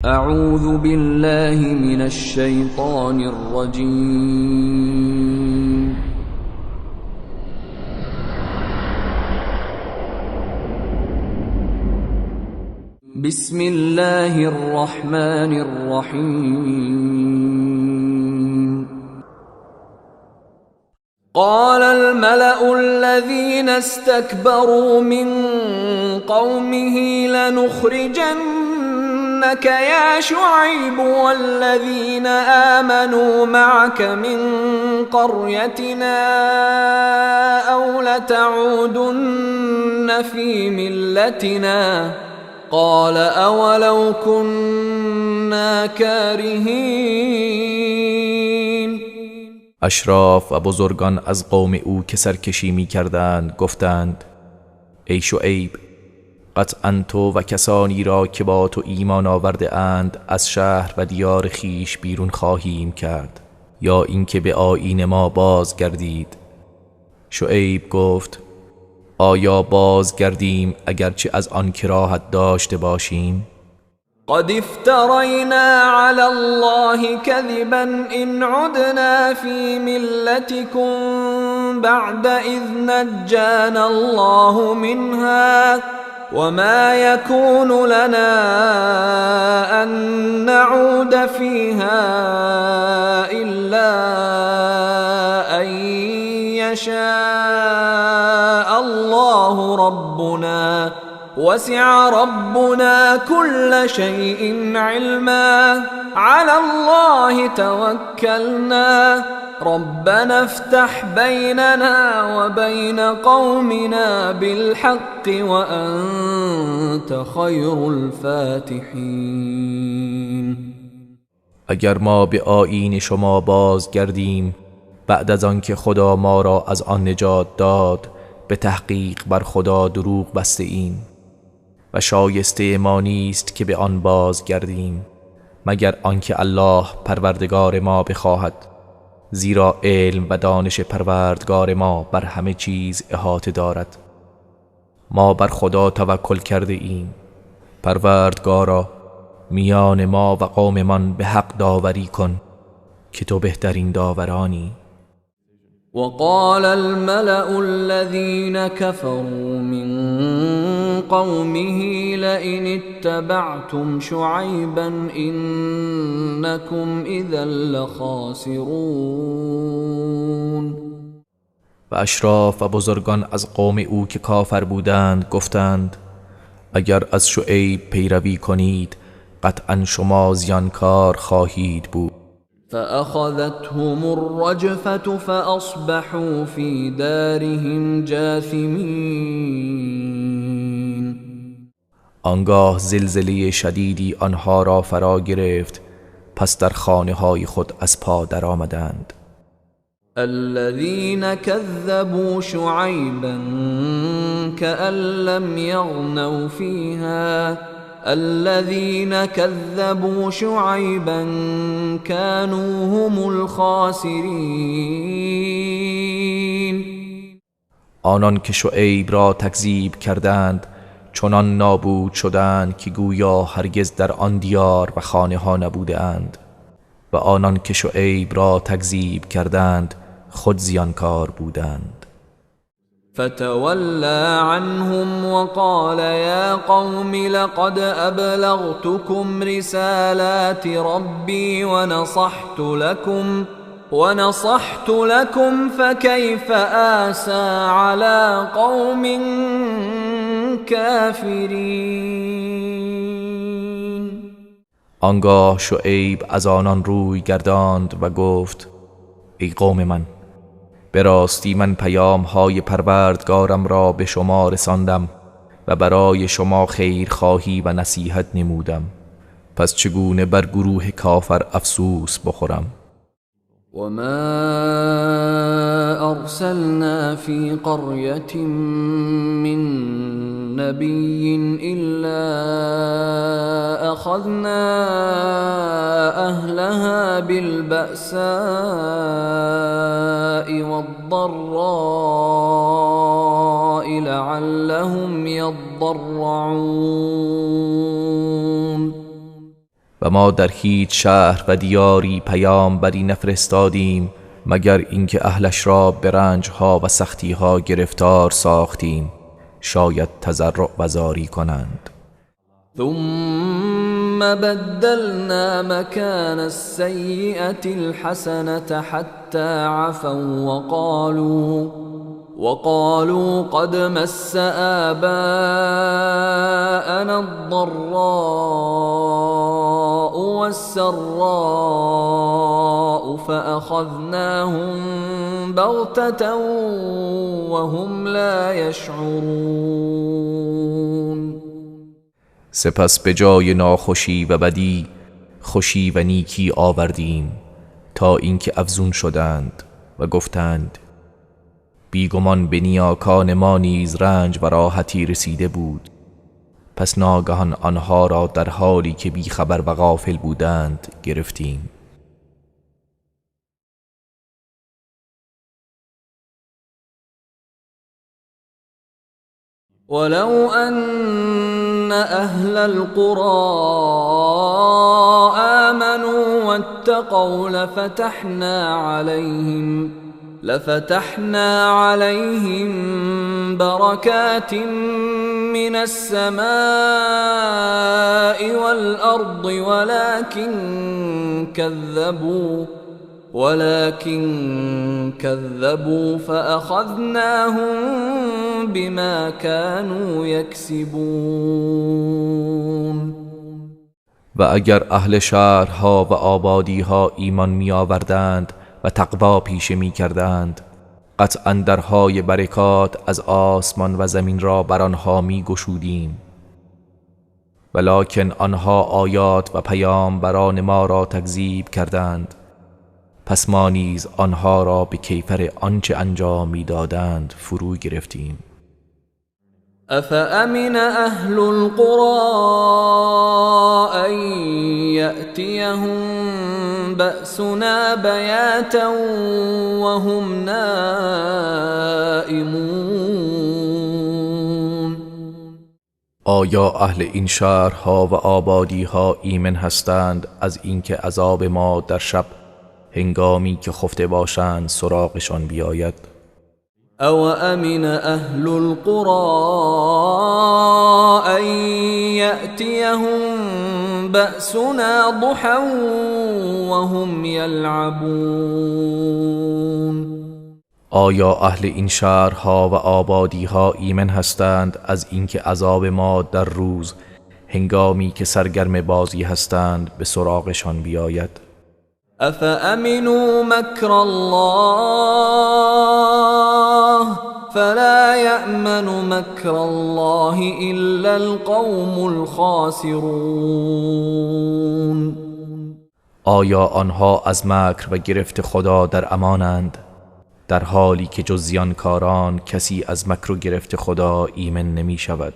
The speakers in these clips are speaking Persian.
أعوذ بالله من الشيطان الرجيم. بسم الله الرحمن الرحيم. قال الملأ الذين استكبروا من قومه لنخرجنك يا شعيب والذين آمنوا معك من قريتنا أو لتعودن في ملتنا قال أولو كنا كارهين. اشراف و بزرگان از قوم او که سرکشی می کردند گفتند: ای شعیب، قطعا تو و کسانی را که با تو ایمان آورده اند از شهر و دیار خیش بیرون خواهیم کرد، یا اینکه به آیین ما بازگردید. شعیب گفت: آیا بازگردیم اگرچه از آن کراهت داشته باشیم؟ قد افترينا على الله كذبا إن عدنا في ملتكم بعد إذ نجانا الله منها وما يكون لنا أن نعود فيها إلا أن يشاء الله ربنا وسع ربنا كل شيء علما على الله توكلنا ربنا افتح بيننا وبين قومنا بالحق وأنت خير الفاتحين. اگر ما به آیین شما بازگردیم بعد از آن که خدا ما را از آن نجات داد، به تحقیق بر خدا دروغ بسته ایم و شایسته ما نیست که به آن بازگردیم مگر آنکه الله پروردگار ما بخواهد، زیرا علم و دانش پروردگار ما بر همه چیز احاطه دارد. ما بر خدا توکل کرده ایم. پروردگارا، میان ما و قوممان به حق داوری کن که تو بهترین داورانی. وقال الملأ الذين كفروا من قومه لئن اتبعتم شعيبا إنكم إذا لخاسرون. و اشراف و بزرگان از قوم او که کافر بودند گفتند: اگر از شعیب پیروی کنید قطعا شما زیانکار خواهید بود. فأخذتهم الرجفة فأصبحوا في دارهم جاثمين. آنگاه زلزله شدیدی آنها را فرا گرفت، پس در خانه های خود از پا در آمدند. الذين كذبوا شعيبا كأن لم يغنوا فيها الذين كذبوا شعيبا كانوا هم الخاسرين. آنان که شعیب را تکذیب کردند چنان نابود شدند که گویا هرگز در آن دیار و خانه ها نبوده اند، و آنان که شعیب را تکذیب کردند خود زیانکار بودند. فتولى عنهم وقال يا قوم لقد أبلغتكم رسالات ربي ونصحت لكم فكيف آسى على قوم كافرين. آنگاه شعیب از آنان روی گرداند و گفت: ای قوم من، به راستی من پیام های پروردگارم را به شما رساندم و برای شما خیرخواهی و نصیحت نمودم، پس چگونه بر گروه کافر افسوس بخورم؟ وما أرسلنا في قرية من نبي إلا أخذنا أهلها بالبأساء والضراء لعلهم يضرعون. و ما در هیچ شهر و دیاری پیامبری نفرستادیم مگر اینکه اهلش را به رنجها و سختیها گرفتار ساختیم شاید تضرع و زاری کنند. ثم بدلنا مكان السيئة الحسنة حتى عفوا وقالوا قد مس آباءنا الضراء والسراء فأخذناهم بغتة وهم لا يشعرون. سپس به جای ناخوشی و بدی خوشی و نیکی آوردیم تا اینکه افزون شدند و گفتند بیگمان به نیاکان ما نیز رنج و راحتی رسیده بود. پس ناگهان آنها را در حالی که بی خبر و غافل بودند گرفتیم. ولو أن أهل القرى آمنوا واتقوا لفتحنا عليهم بركات من السماء والأرض ولكن كذبوا فأخذناهم بما كانوا يكسبون. و اگر اهل شهرها و آبادیها ایمان می آوردند و تقوا پیشه می کردند قطعاً درهای برکات از آسمان و زمین را بر آنها می گشودیم، ولکن آنها آیات و پیامبران ما را تکذیب کردند، پس ما نیز آنها را به کیفر آنچه انجام می دادند فرو گرفتیم. أفأمن أهل القرى أن يأتيهم بأسنا بياتا وهم نائمون. آیا اهل این شهرها و آبادیها ایمن هستند از اینکه عذاب ما در شب هنگامی که خفته باشند سراغشان بیاید؟ او امن اهل القرى ان يأتيهم بأسنا ضحى وهم يلعبون. آیا اهل این شهرها و آبادیها ایمن هستند از اینکه عذاب ما در روز هنگامی که سرگرم بازی هستند به سراغشان بیاید؟ افامنوا مکر الله فلا یأمن مکر الله الا القوم الخاسرون. آیا آنها از مکر و گرفت خدا در امانند در حالی که جز زیانکاران کسی از مکر و گرفت خدا ایمن نمی شود؟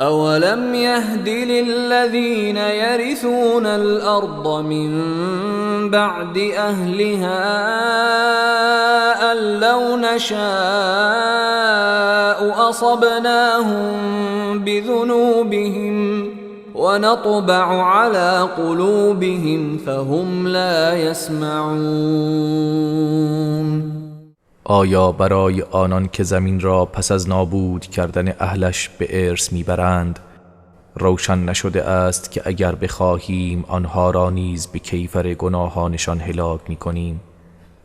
اولم يهد للذين يرثون الارض من بعد اهلها ان لو نشاء اصبناهم بذنوبهم ونطبع على قلوبهم فهم لا يسمعون. آیا برای آنان که زمین را پس از نابود کردن اهلش به ارث میبرند روشن نشده است که اگر بخواهیم آنها را نیز به کیفر گناهانشان هلاک میکنیم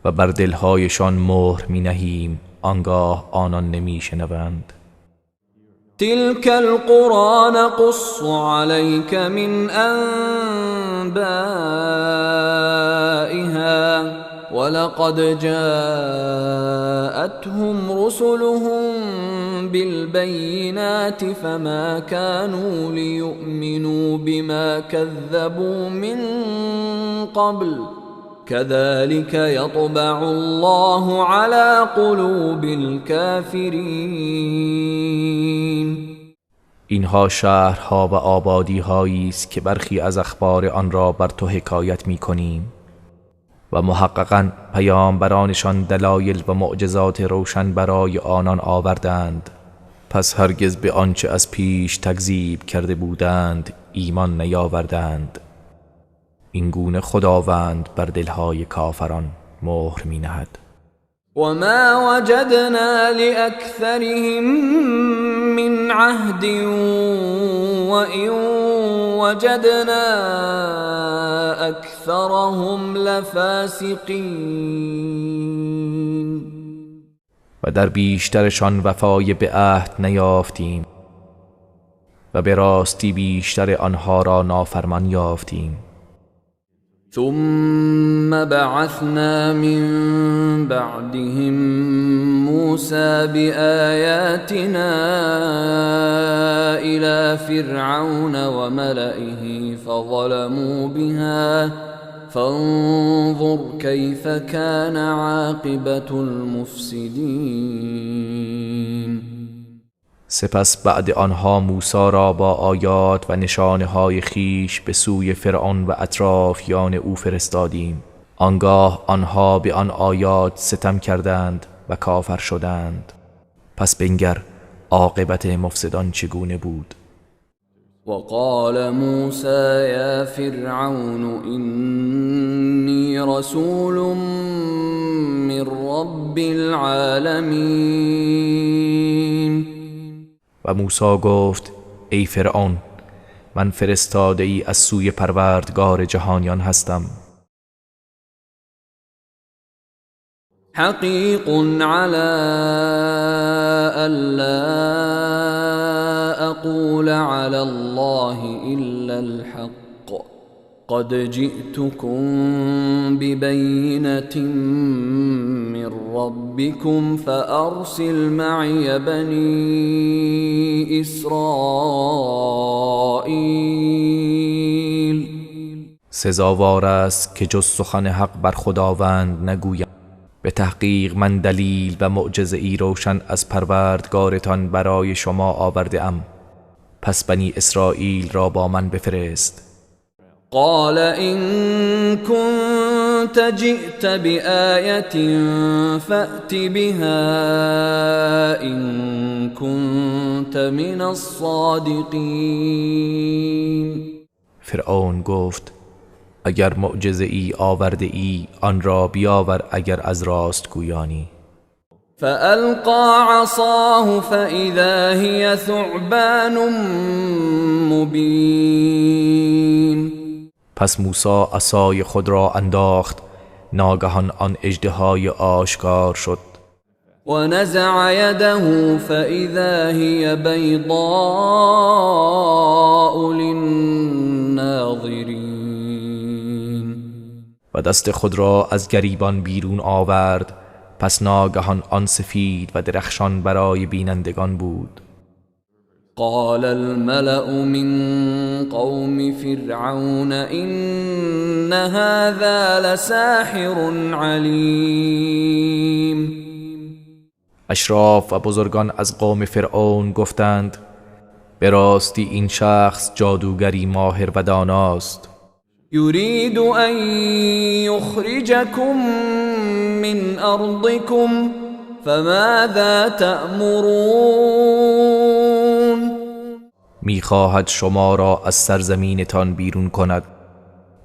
و بر دلهایشان مهر مینهیم آنگاه آنان نمیشنوند؟ تلك القرى نقص عليك من أنبائها ولقد جاءتهم رسلهم بالبينات فما كانوا ليؤمنوا بما كذبوا من قبل كذلك يطبع الله على قلوب الكافرين. اینها شهرها و آبادی‌هایی است که برخی از اخبار آن را بر تو حکایت می‌کنیم و محققاً پیامبرانشان دلایل و معجزات روشن برای آنان آوردند، پس هرگز به آنچه از پیش تکذیب کرده بودند ایمان نیاوردند. این گونه خداوند بر دلهای کافران مهر می نهد. وما وجدنا لأكثرهم من عهد وإن وجدنا أكثرهم لفاسقين. و در بیشترشان وفای به عهد نیافتیم و به راستی بیشتر آنها را نافرمان یافتیم. ثم بعثنا من بعدهم موسى بآياتنا إلى فرعون وملئه فظلموا بها فانظر كيف كان عاقبة المفسدين. سپس بعد آنها موسی را با آیات و نشانه‌های خیش به سوی فرعون و اطرافیان او فرستادیم. آنگاه آنها به آن آیات ستم کردند و کافر شدند. پس بنگر عاقبت مفسدان چگونه بود. وقال موسى يا فرعون إني رسول من رب العالمين. و موسی گفت ای فرعون، من فرستاده ای از سوی پروردگار جهانیان هستم. حقیق على ألا أقول على الله إلا الحق قد جئتكم ببينة من ربكم فأرسل معي بني إسرائيل. سزاوار است که جز سخن حق بر خداوند نگویم. به تحقیق من دلیل و معجزه ای روشن از پروردگارتان برای شما آورده ام. پس بنی اسرائیل را با من بفرست. قال إن كنت جئت بآية فأت بها إن كنت من الصادقين. فرعون گفت اگر معجزه ای آورده ای آن را بیاور اگر از راست گویانی. فألقى عصاه فإذا هي ثعبان مبين. پس موسی عصای خود را انداخت، ناگهان آن اژدهای آشکار شد. و نزع یده فإذا هي بیضاء للناظرین. و دست خود را از گریبان بیرون آورد، پس ناگهان آن سفید و درخشان برای بینندگان بود. قال الملأ من قوم فرعون إن هذا لساحر عليم. اشراف و بزرگان از قوم فرعون گفتند به راستی این شخص جادوگری ماهر و داناست. يريد أن يخرجكم من أرضكم فماذا تأمرون. میخواهد شما را از سرزمینتان بیرون کند،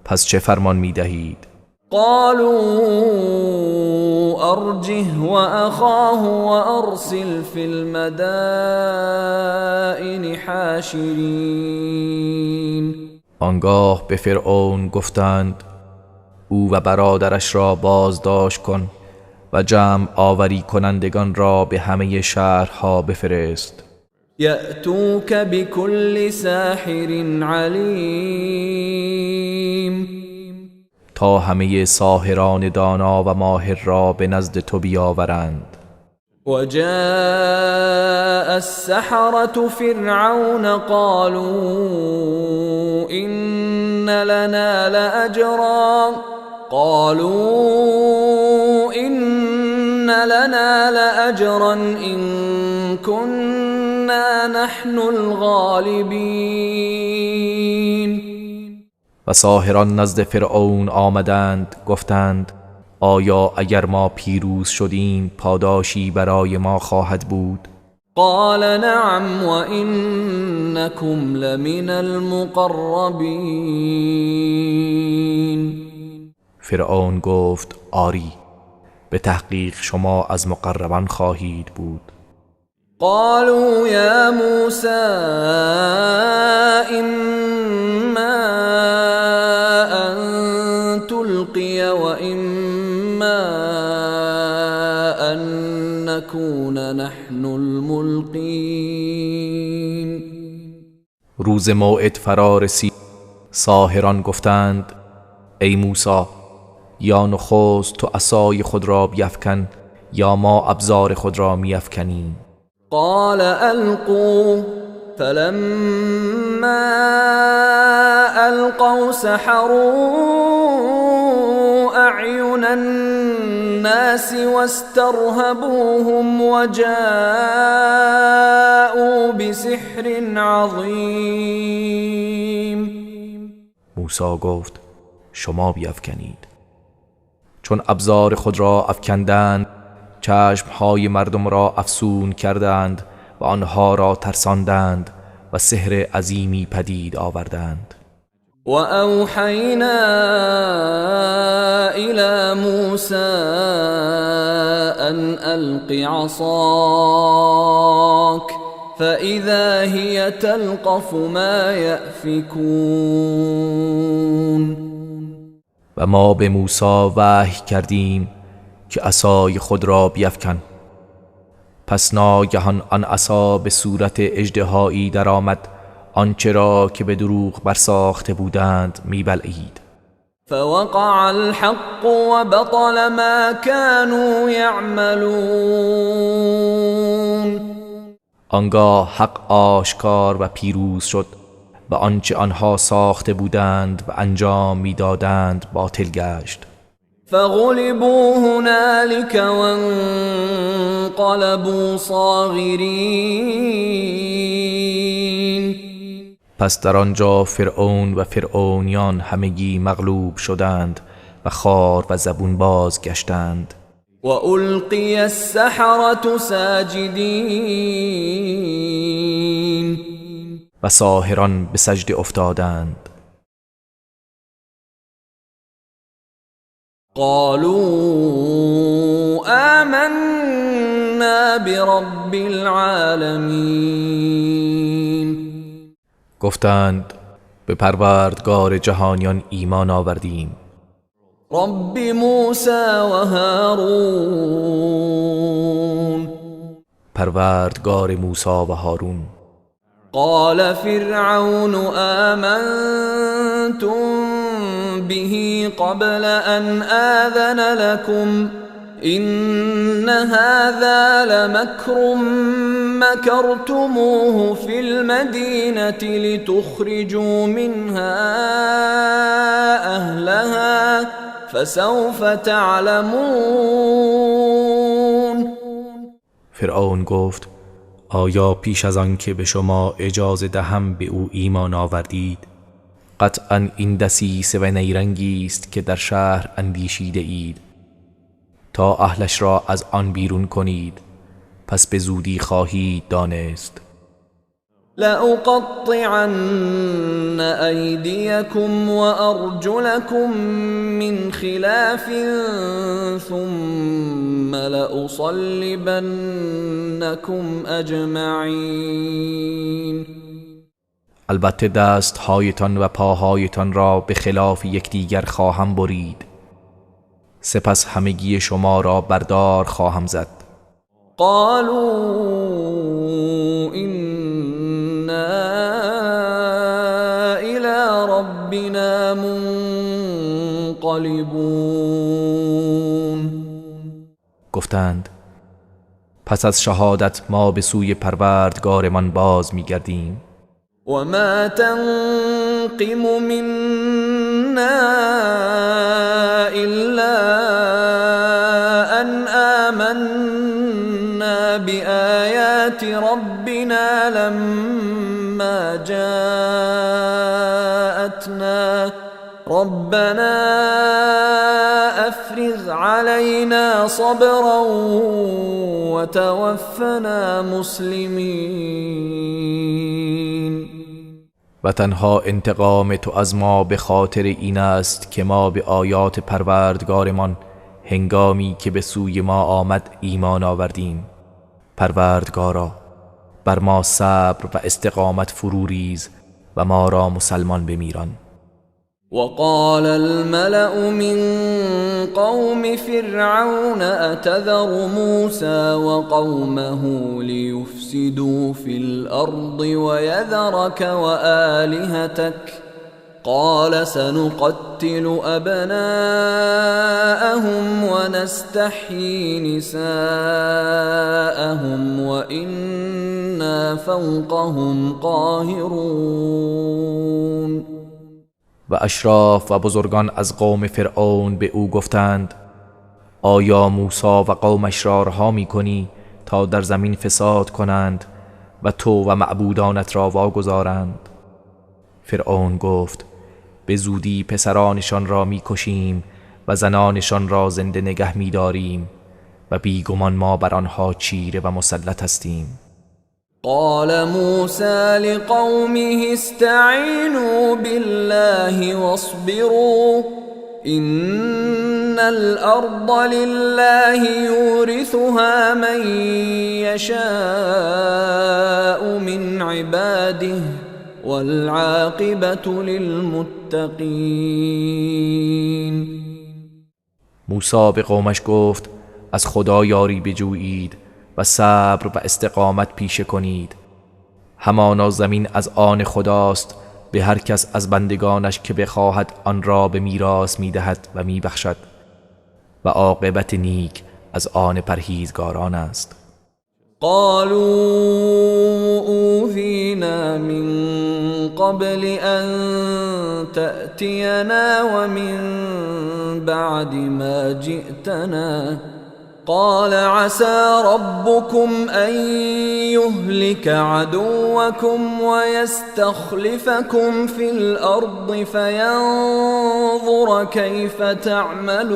پس چه فرمان میدهید؟ قالوا أرجه وأخاه وأرسل في المدائن حاشرين. آنگاه به فرعون گفتند او و برادرش را بازداشت کن و جمع آوری کنندگان را به همه شهرها بفرست. یأتوک بكل ساحر علیم. تا همه ساحران دانا و ماهر را به نزد تو بیاورند. وجاء السحرة فرعون قالوا إن لنا لأجرا إن كنا نحن الغالبين. و ساحران نزد فرعون آمدند گفتند آیا اگر ما پیروز شدیم پاداشی برای ما خواهد بود؟ قال نعم وإنكم لمن المقربين. فرعون گفت آری، به تحقیق شما از مقربان خواهید بود. قالوا يا موسى إما أن تلقي وإما أن نكون نحن الملقين. روز موعد فرا رسید. ساحران گفتند ای موسی، یا نخست تو عصای خود را بیفکن یا ما ابزار خود را میافکنیم. قال ألقوا، فلما ألقوا سحروا أعين الناس واسترهبوهم وجاءوا بسحر عظيم. موسی گفت شما بیفکنید. چون ابزار خود را افکندند، چشمهای مردم را افسون کردند و آنها را ترساندند و سحر عظیمی پدید آوردند. وأوحينا إلى موسى أن ألق عصاك فإذا هي تلقف ما يأفكون. و ما به موسی وحی کردیم که عصای خود را بیفکن. پس ناگهان آن عصا به صورت اژدهایی درآمد، آنچه را که به دروغ برساخته بودند میبلعید. فوقع الحق وبطل ما كانوا يعملون. آنگاه حق آشکار و پیروز شد و آنچه آنها ساخته بودند و انجام میدادند باطل گشت. فغلبوا هنالك وانقلبوا صاغرين. پس در آنجا فرعون و فرعونیان همگی مغلوب شدند و خوار و زبون باز گشتند. وألقي السحرة ساجدين. و ساحران به سجده افتادند. قالوا آمنا برب العالمين. گفتند به پروردگار جهانیان ایمان آوردیم. رب موسى وهارون. پروردگار موسی و هارون. قال فرعون آمنتم به قبل أن آذن لكم إن هذا لمكر مكرتموه في المدينة لتخرجوا منها أهلها فسوف تعلمون. فرعون گفت آیا پیش از آن که به شما اجازه دهم به او ایمان آوردید؟ قطعا این دسیسه و نیرنگی است که در شهر اندیشیده اید تا اهلش را از آن بیرون کنید، پس به زودی خواهید دانست. لأقطعن أيديكم وأرجلكم من خلاف ثم لأصلبنكم أجمعين. البته دستهایتان و پاهایتان را به خلاف یکدیگر خواهم برید، سپس همگی شما را بردار خواهم زد. قالوا إنا إلى ربنا منقلبون. گفتند پس از شهادت ما به سوی پروردگارمان باز می‌گردیم. وما تنقم منا إلا أن آمنا بآيات ربنا لما جاءتنا ربنا أفرغ علينا صبرا وتوفنا مسلمين. و تنها انتقام تو از ما به خاطر این است که ما به آیات پروردگارمان هنگامی که به سوی ما آمد ایمان آوردیم. پروردگارا بر ما صبر و استقامت فرو ریز و ما را مسلمان بمیران. وقال الملأ من قوم فرعون أتذر موسى وقومه ليفسدوا في الأرض ويذرك وآلهتك قال سنقتل أبناءهم ونستحيي نساءهم وإنا فوقهم قاهرون. و اشراف و بزرگان از قوم فرعون به او گفتند آیا موسی و قومش را رها می‌کنی تا در زمین فساد کنند و تو و معبودانت را واگذارند؟ فرعون گفت به زودی پسرانشان را می‌کشیم و زنانشان را زنده نگه می‌داریم و بیگمان ما بر آنها چیره و مسلط هستیم. قال موسى لقومه استعينوا بالله واصبروا إن الأرض لله يورثها من يشاء من عباده والعاقبة للمتقين. موسی به قومش گفت از خدا یاری بجویید و صبر و استقامت پیشه کنید. همانا زمین از آن خداست، به هر کس از بندگانش که بخواهد آن را به میراث میدهد و میبخشد و عاقبت نیک از آن پرهیزگاران است. قالوا أوذينا من قبل أن تأتينا ومن بعد ما جئتنا قال عسى ربكم أن يهلك عدوكم ويستخلفكم في الأرض فينظر كيف تعملون.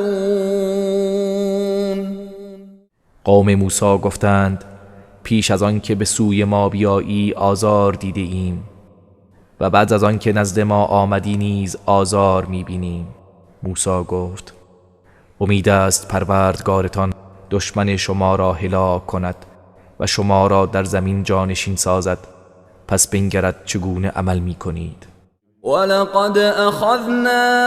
قوم موسی گفتند پیش از آن که به سوی ما بیایی آزار دیده ایم و بعد از آن که نزد ما آمدی نیز آزار میبینیم. موسی گفت امید است پروردگارتان دشمن شما را هلاک کند و شما را در زمین جانشین سازد، پس بنگرد چگونه عمل می کنید. ولقد أخذنا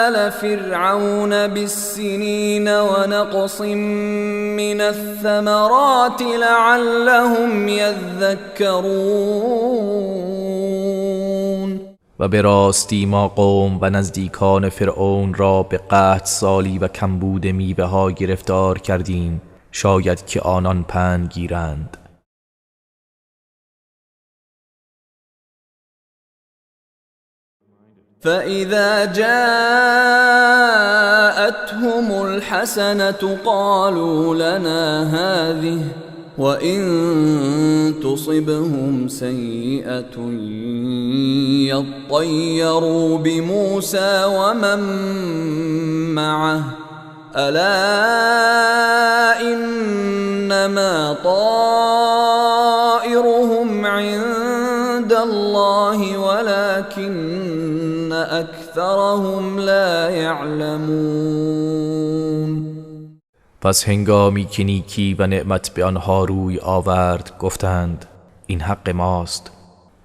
آل فرعون بالسنين ونقص من الثمرات لعلهم يذكرون. و به راستی ما قوم و نزدیکان فرعون را به قحط سالی و کمبود میوه ها گرفتار کردیم، شاید که آنان پند گیرند. فإذا جاءتهم الحسنة قالوا لنا هذه وإن تصبهم سيئة يطيروا بموسى ومن معه ألا إنما طائرهم عند الله ولكن أكثرهم لا يعلمون. پس هنگامی که نیکی و نعمت به آنها روی آورد گفتند این حق ماست،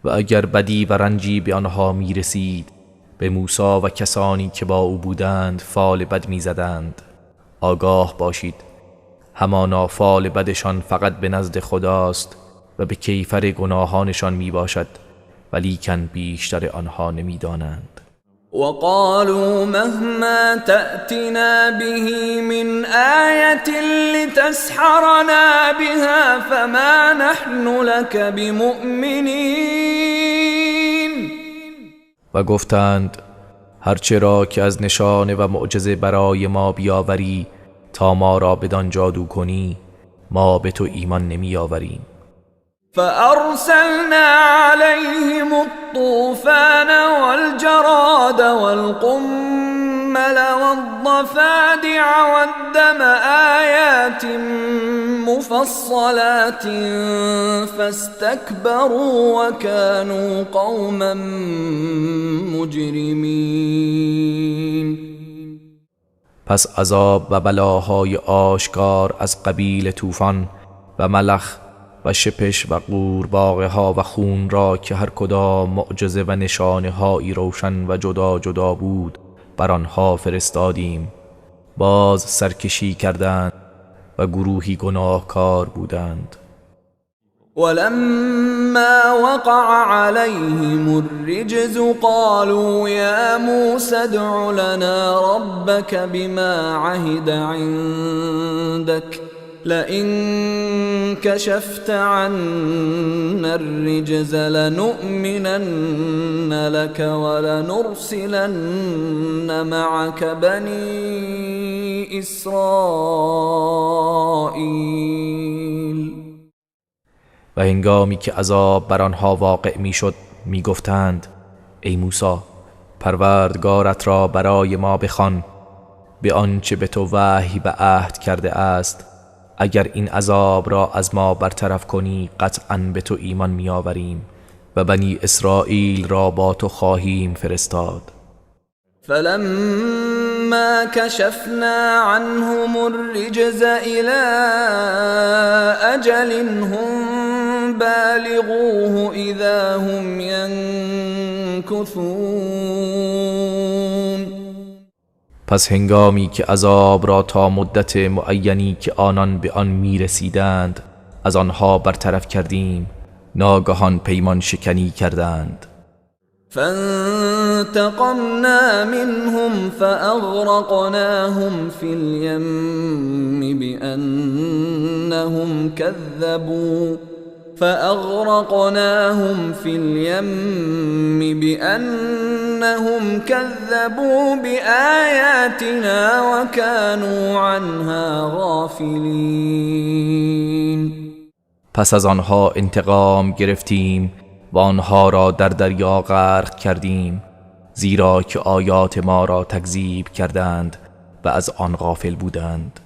و اگر بدی و رنجی به آنها می رسید به موسی و کسانی که با او بودند فال بد می زدند. آگاه باشید همانا فال بدشان فقط به نزد خداست و به کیفر گناهانشان می باشد، ولیکن بیشتر آنها نمی دانند. وقالوا مهما تأتنا به من آية لتسحرنا بها فما نحن لك بمؤمنين. و گفتند هرچه را که از نشانه و معجزه برای ما بیاوری تا ما را بدان جادو کنی ما به تو ایمان نمی آوریم. فأرسلنا عليهم الطوفان والجراد والقمل والضفادع والدم آيات مفصلات فاستكبروا وكانوا قوما مجرمين. پس عذاب و بلاهای آشکار از قبیل طوفان و ملخ و شپش و قورباغه ها و خون را که هر کدام معجزه و نشانه هایی روشن و جدا جدا بود بر آنها فرستادیم. باز سرکشی کردند و گروهی گناهکار بودند. ولما وقع عليهم الرجز قالوا يا موسى ادع لنا ربك بما عهد عندك لئن كشفت عنا الرجز لنؤمنن لك ولنرسلن معك بني إسرائيل. و هنگامی که عذاب بر آنها واقع می شد می گفتند ای موسی پروردگارت را برای ما بخوان به آنچه به تو وحی و عهد کرده است. اگر این عذاب را از ما برطرف کنی قطعاً به تو ایمان می آوریم و بنی اسرائیل را با تو خواهیم فرستاد. فلما كشفنا عنهم الرجز إلى أجل هم بالغوه إذا هم ينكثون. پس هنگامی که عذاب را تا مدت معینی که آنان به آن می رسیدند از آنها برطرف کردیم ناگهان پیمان شکنی کردند. فانتقمنا منهم فأغرقناهم في اليم بأنهم كذبوا بآياتنا وكانوا عنها غافلين. پس از آنها انتقام گرفتیم و آنها را در دریا غرق کردیم زیرا که آیات ما را تکذیب کردند و از آن غافل بودند.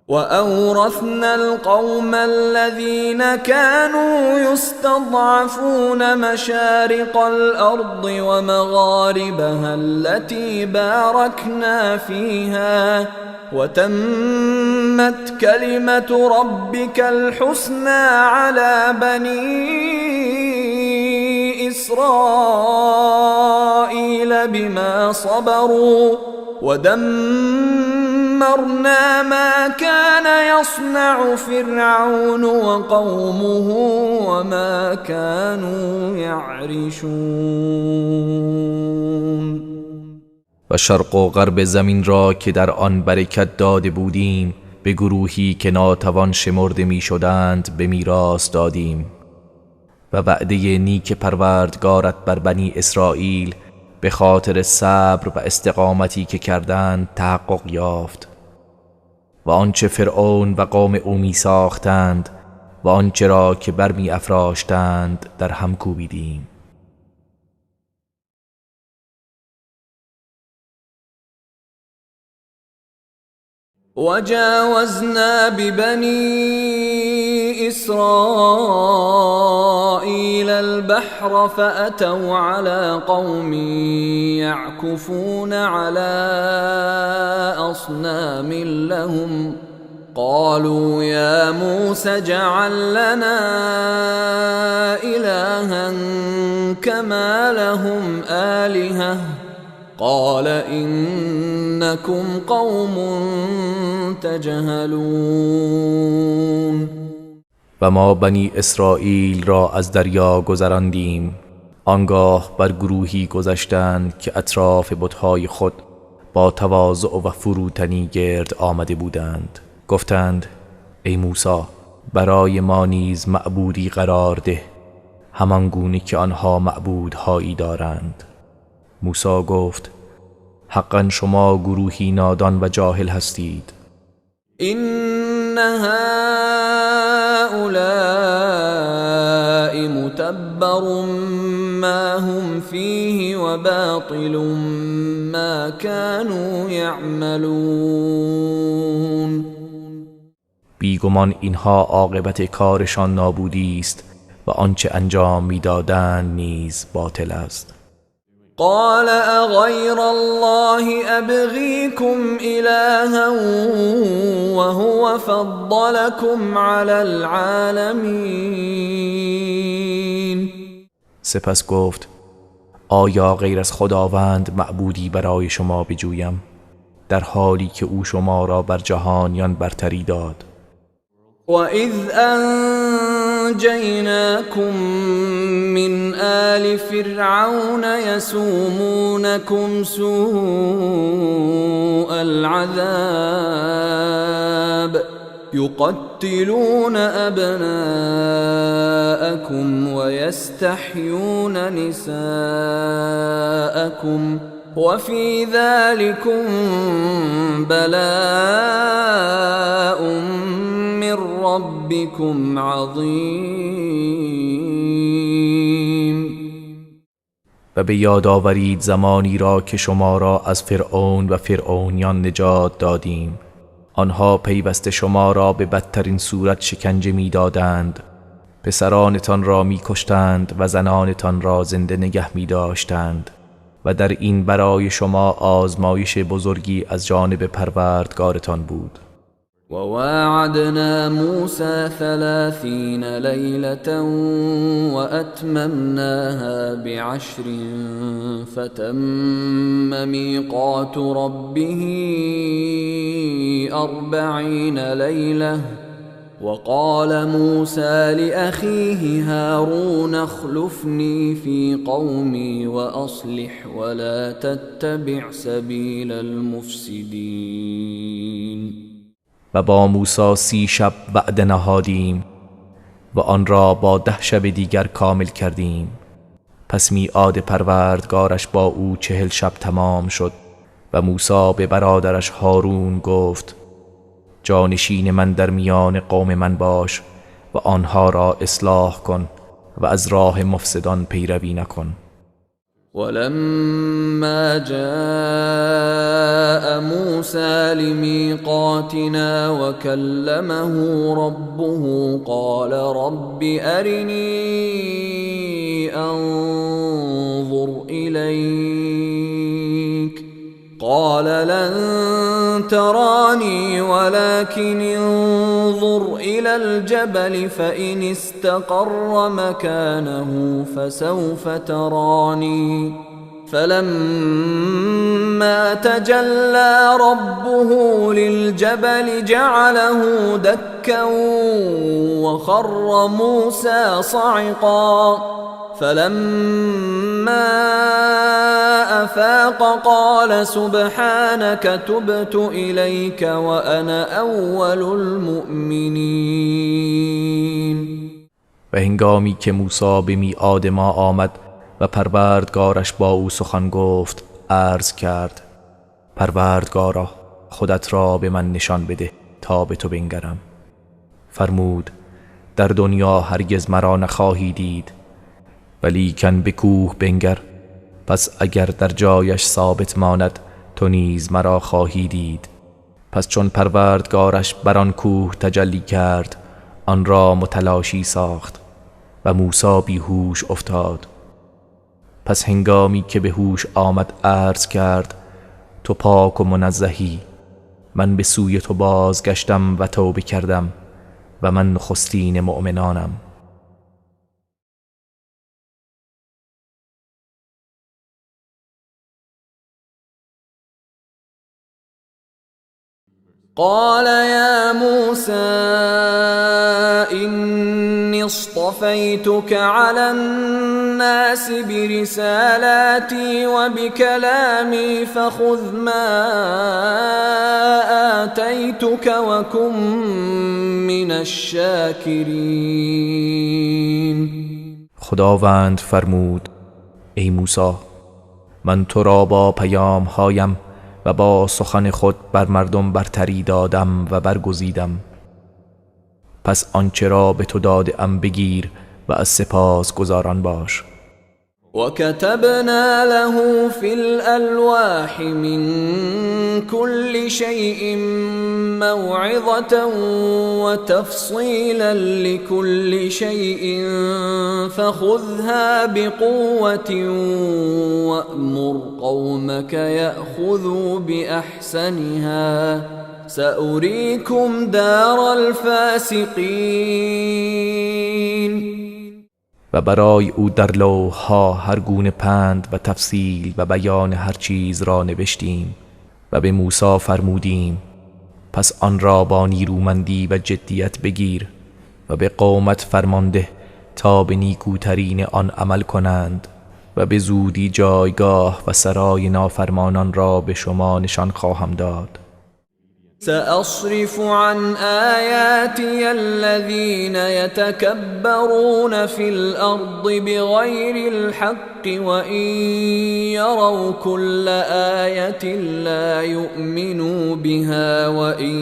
وأورثنا القوم الذين كانوا يستضعفون مشارق الأرض ومغاربها التي باركنا فيها وتمت كلمة ربك الحسنى على بني إسرائيل بما صبروا ودمرنا ما كان يصنع فرعون وقومه وما كانوا يعرشون. و شرق و غرب زمین را که در آن برکت داده بودیم به گروهی که ناتوان شمرده می شدند به میراث دادیم و وعده نیک پروردگارت بر بنی اسرائیل به خاطر صبر و استقامتی که کردند تحقق یافت و آنچه فرعون و قوم او می ساختند و آنچه را که برمی افراشتند در هم کوبیدیم. وجاوزنا ببني إسرائيل البحر فأتوا على قوم يعكفون على أصنام لهم قالوا يا موسى اجعل لنا إلها كما لهم آلهة قال إنكم قوم تجهلون. و ما بنی اسرائیل را از دریا گذراندیم. آنگاه بر گروهی گذشتند که اطراف بت‌های خود با تواضع و فروتنی گرد آمده بودند. گفتند ای موسی برای ما نیز معبودی قرار ده همان گونه که آنها معبودهایی دارند. موسی گفت حقا شما گروهی نادان و جاهل هستید. إن هؤلاء متبر ما هم فيه وباطل ما كانوا يعملون. بیگمان اینها عاقبت کارشان نابودی است و آنچه انجام میدادند نیز باطل است. قال اغیر الله ابغیکم الها وهو فضلکم علی العالمین. سپس گفت آیا غیر از خداوند معبودی برای شما بجویم در حالی که او شما را بر جهانیان برتری داد. وَإِذْ أَنْجَيْنَاكُمْ مِنْ آلِ فِرْعَوْنَ يَسُومُونَكُمْ سُوءَ الْعَذَابِ يُقَتِّلُونَ أَبْنَاءَكُمْ وَيَسْتَحْيُونَ نِسَاءَكُمْ وَفِي ذَلِكُمْ بَلَاءٌ من ربكم عظیم. و به یاد آورید زمانی را که شما را از فرعون و فرعونیان نجات دادیم. آنها پیوسته شما را به بدترین صورت شکنجه می دادند، پسرانتان را می کشتند و زنانتان را زنده نگه می داشتند و در این برای شما آزمایش بزرگی از جانب پروردگارتان بود. وواعدنا موسى 30 ليلة وأتممناها ب10 فتم ميقات ربه 40 ليلة وقال موسى لأخيه هارون اخلفني في قومي وأصلح ولا تتبع سبيل المفسدين. و با موسی 30 شب وعده نهادیم و آن را با 10 شب دیگر کامل کردیم. پس میعاد پروردگارش با او 40 شب تمام شد و موسی به برادرش هارون گفت جانشین من در میان قوم من باش و آنها را اصلاح کن و از راه مفسدان پیروی نکن. ولما جاء موسى لميقاتنا وكلمه ربه قال رب أرني أنظر إليك قال لن تراني ولكن انظر إلى الجبل فإن استقر مكانه فسوف تراني فلما تجلى ربه للجبل جعله دكا وخر موسى صعقا فلما أفاق قال سبحانك تبت إليك وأنا أول المؤمنين. و هنگامی که موسی به میعاد ما آمد و پروردگارش با او سخن گفت عرض کرد پروردگارا خودت را به من نشان بده تا به تو بنگرم. فرمود در دنیا هرگز مرا نخواهی دید ولیکن به کوه بنگر پس اگر در جایش ثابت ماند تو نیز مرا خواهی دید. پس چون پروردگارش بر آن کوه تجلی کرد آن را متلاشی ساخت و موسی بیهوش افتاد. پس هنگامی که به هوش آمد عرض کرد تو پاک و منزهی، من به سوی تو بازگشتم و توبه کردم و من نخستین مؤمنانم. قال يا موسى إني اصطفيتك على الناس برسالاتي وبكلامي فخذ ما آتيتك وكن من الشاكرين. خداوند فرمود ای موسی من تو را با پیام هایم و با سخن خود بر مردم برتری دادم و برگزیدم. پس آنچه را به تو داده ام بگیر و از سپاس گزاران باش. وكتبنا له في الألواح من كل شيء موعظة وتفصيلا لكل شيء فخذها بقوة وأمر قومك يأخذوا بأحسنها سأريكم دار الفاسقين. و برای او در لوح‌ها هر گونه پند و تفصیل و بیان هر چیز را نوشتیم و به موسی فرمودیم پس آن را با نیرومندی و جدیت بگیر و به قومت فرمانده تا به نیکوترین آن عمل کنند و به زودی جایگاه و سرای نافرمانان را به شما نشان خواهم داد. سأصرف عن آياتي الذين يتكبرون في الأرض بغير الحق وإن يروا كل آية لا يؤمنوا بها وإن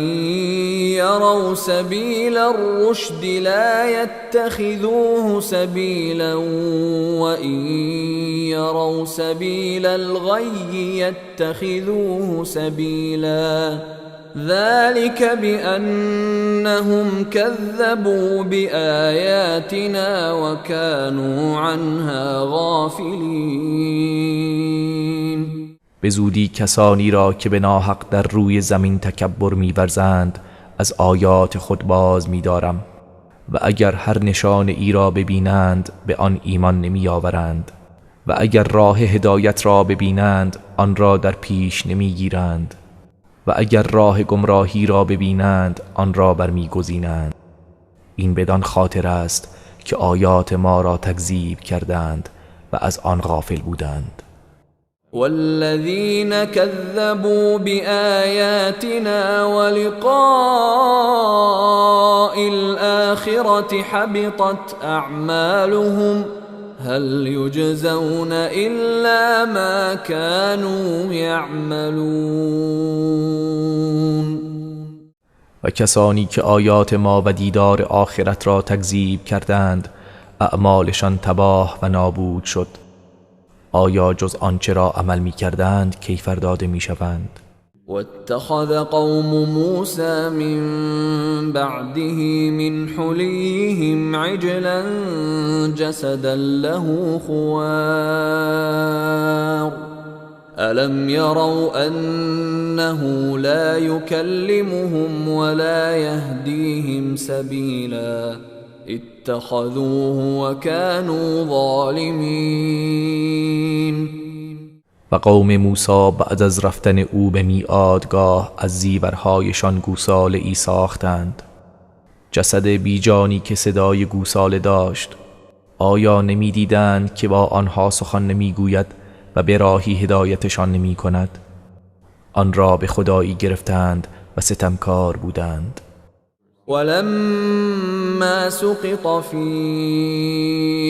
يروا سبيل الرشد لا يتخذوه سبيلا وإن يروا سبيل الغي يتخذوه سبيلا ذلك بأنهم كذبوا بآياتنا وكانوا عنها غافلين. به زودی کسانی را که به ناحق در روی زمین تکبر می‌ورزند از آیات خود باز می‌دارم و اگر هر نشان ای را ببینند به آن ایمان نمی‌آورند و اگر راه هدایت را ببینند آن را در پیش نمی‌گیرند و اگر راه گمراهی را ببینند آن را برمیگزینند. این بدان خاطر است که آیات ما را تکذیب کردند و از آن غافل بودند. والذین كذبوا بآیاتنا ولقاء الآخرة حبطت اعمالهم هل يجزون إلا ما كانوا يعملون. و کسانی که آیات ما و دیدار آخرت را تکذیب کردند اعمالشان تباه و نابود شد. آیا جز آنچه را عمل می کردند کیفر داده می شوند؟ واتخذ قوم موسى من بعده من حليهم عجلا جسدا له خوار ألم يروا أنه لا يكلمهم ولا يهديهم سبيلا اتخذوه وكانوا ظالمين. و قوم موسی بعد از رفتن او به میعادگاه از زیورهایشان گوساله ای ساختند، جسد بیجانی که صدای گوساله داشت. آیا نمیدیدند که با آنها سخن نمیگوید و به راهی هدایتشان نمی کند؟ آن را به خدایی گرفتند و ستمکار بودند. ولما سقط في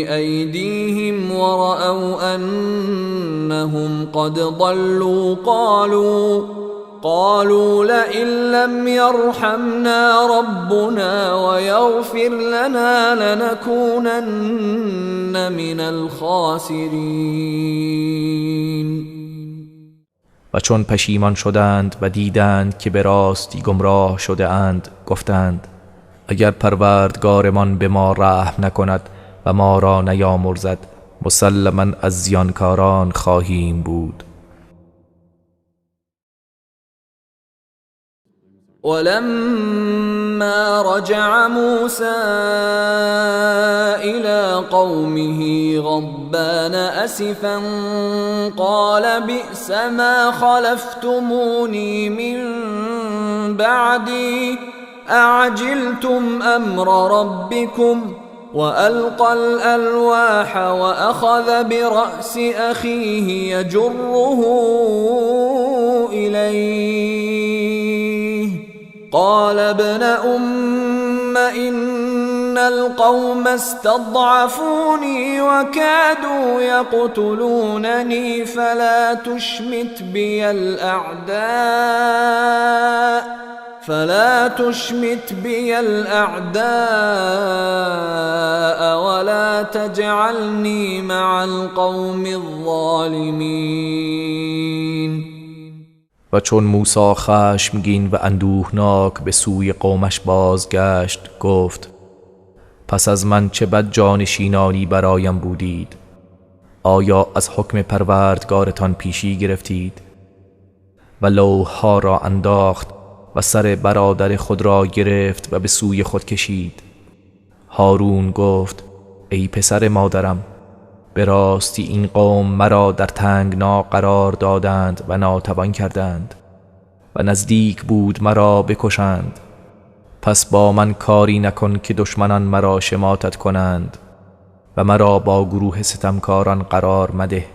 أيديهم ورأوا أنهم قد ضلوا قالوا لئن لم يرحمنا ربنا ويغفر لنا لنكونن من الخاسرين. و چون پشیمان شدند و دیدند که به راستی گمراه شده اند گفتند اگر پروردگارمان به ما رحم نکند و ما را نیامرزد مسلماً از زیانکاران خواهیم بود. ولما رجع موسى إلى قومه غضبان أسفا قال بئس ما خلفتموني من بعدي أعجلتم أمر ربكم وألقى الألواح وأخذ برأس أخيه يجره إليه قال ابن أم إن القوم استضعفوني وكادوا يقتلونني فلا تشمت بي الأعداء فلا تشمت بي الأعداء ولا تجعلني مع القوم الظالمين. و چون موسی خشمگین و اندوهناک به سوی قومش بازگشت گفت: پس از من چه بد جانشینانی برایم بودید؟ آیا از حکم پروردگارتان پیشی گرفتید؟ و لوح‌ها را انداخت و سر برادر خود را گرفت و به سوی خود کشید. هارون گفت: ای پسر مادرم، به راستی این قوم مرا در تنگنا قرار دادند و ناتوان کردند و نزدیک بود مرا بکشند. پس با من کاری نکن که دشمنان مرا شماتت کنند و مرا با گروه ستمکاران قرار مده.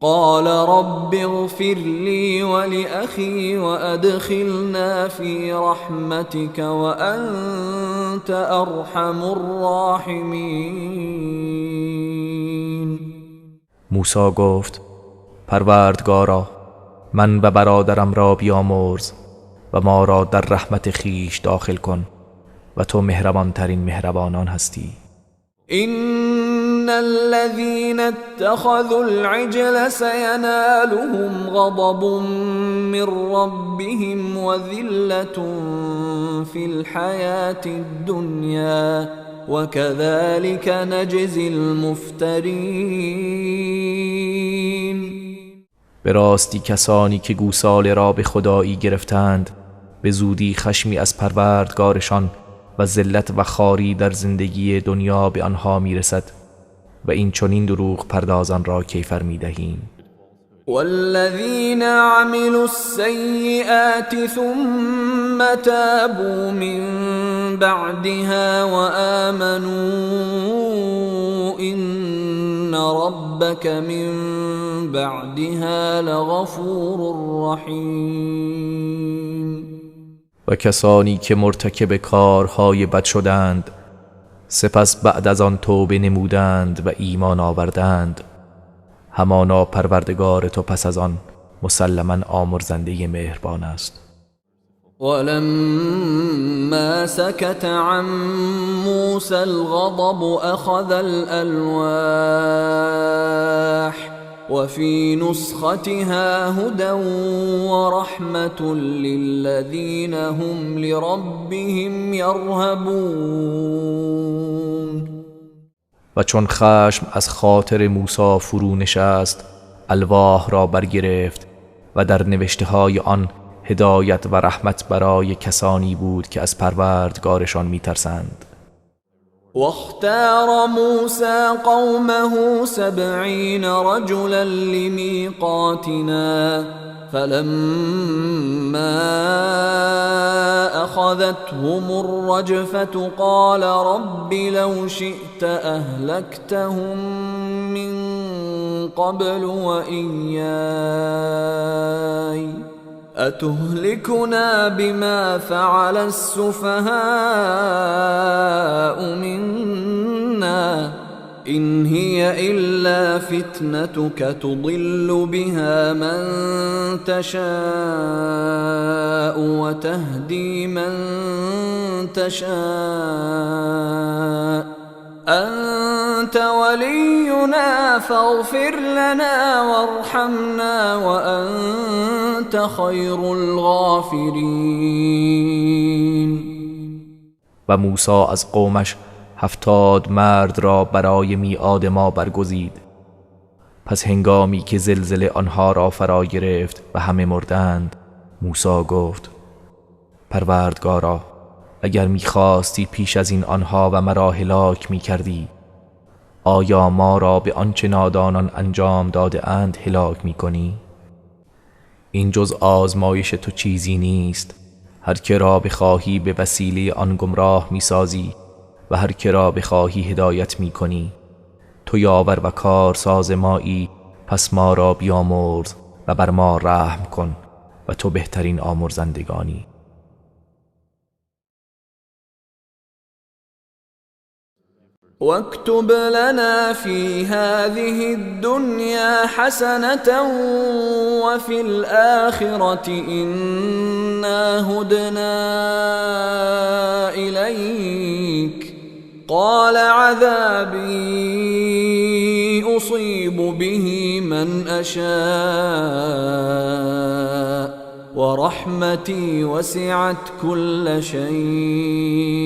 قال رب اغفر لي ولأخي وأدخلنا في رحمتك وأنت أرحم الراحمين. موسی گفت: پروردگارا، من و برادرم را بیامرز و ما را در رحمت خیش داخل کن و تو مهربان ترین مهربانان هستی. إن الذين اتخذوا العجل سينالهم غضب من ربهم وذلة في الحياة الدنيا وكذلك نجزي المفترين. به راستی کسانی که گوساله را به خدایی گرفتند به زودی خشمی از پروردگارشان و ذلت و خواری در زندگی دنیا به آنها میرسد و این چنین دروغ پردازان را کیفر میدهیم. والذين عملوا السيئات ثم تابوا من بعدها وآمنوا إن ربك من بعدها لغفور رحيم. و کسانی که مرتکب کارهای بد شدند سپس بعد از آن توبه نمودند و ایمان آوردند، همانا پروردگار تو پس از آن مسلماً آمرزنده مهربان است. ولما سكت عن موسى الغضب أخذ الألواح وفي نسختها هدى ورحمة للذين هم لربهم يرهبون. و چون خشم از خاطر موسی فرو نشست، الواح را برگرفت و در نوشته های آن هدایت و رحمت برای کسانی بود که از پروردگارشان میترسند. واختار موسى قومه 70 رجلا لميقاتنا فلما أخذتهم الرجفة قال رب لو شئت أهلكتهم من قبل وإياي أتهلكنا بما فعل السفهاء منا إن هي إلا فتنتك تضل بها من تشاء وتهدي من تشاء أنت ولينا فاغفر لنا وارحمنا وأنت خير الغافرين. و موسی از قومش 70 مرد را برای میعاد ما برگزید. پس هنگامی که زلزله آنها را فرا گرفت و همه مردند، موسی گفت: پروردگارا، اگر می‌خواستی پیش از این آنها و مرا هلاک می‌کردی، آیا ما را به آنچه نادانان انجام داده اند هلاک می‌کنی؟ این جز آزمایش تو چیزی نیست. هر که را بخواهی به وسیله آن گمراه می‌سازی و هر که را بخواهی هدایت می‌کنی. تو یاور و کارساز مایی، پس ما را بیامرز و بر ما رحم کن و تو بهترین آمرزندگانی. واكتب لنا في هذه الدنيا حسنة وفي الآخرة إنا هدنا إليك. قال عذابي أصيب به من أشاء ورحمتي وسعت كل شيء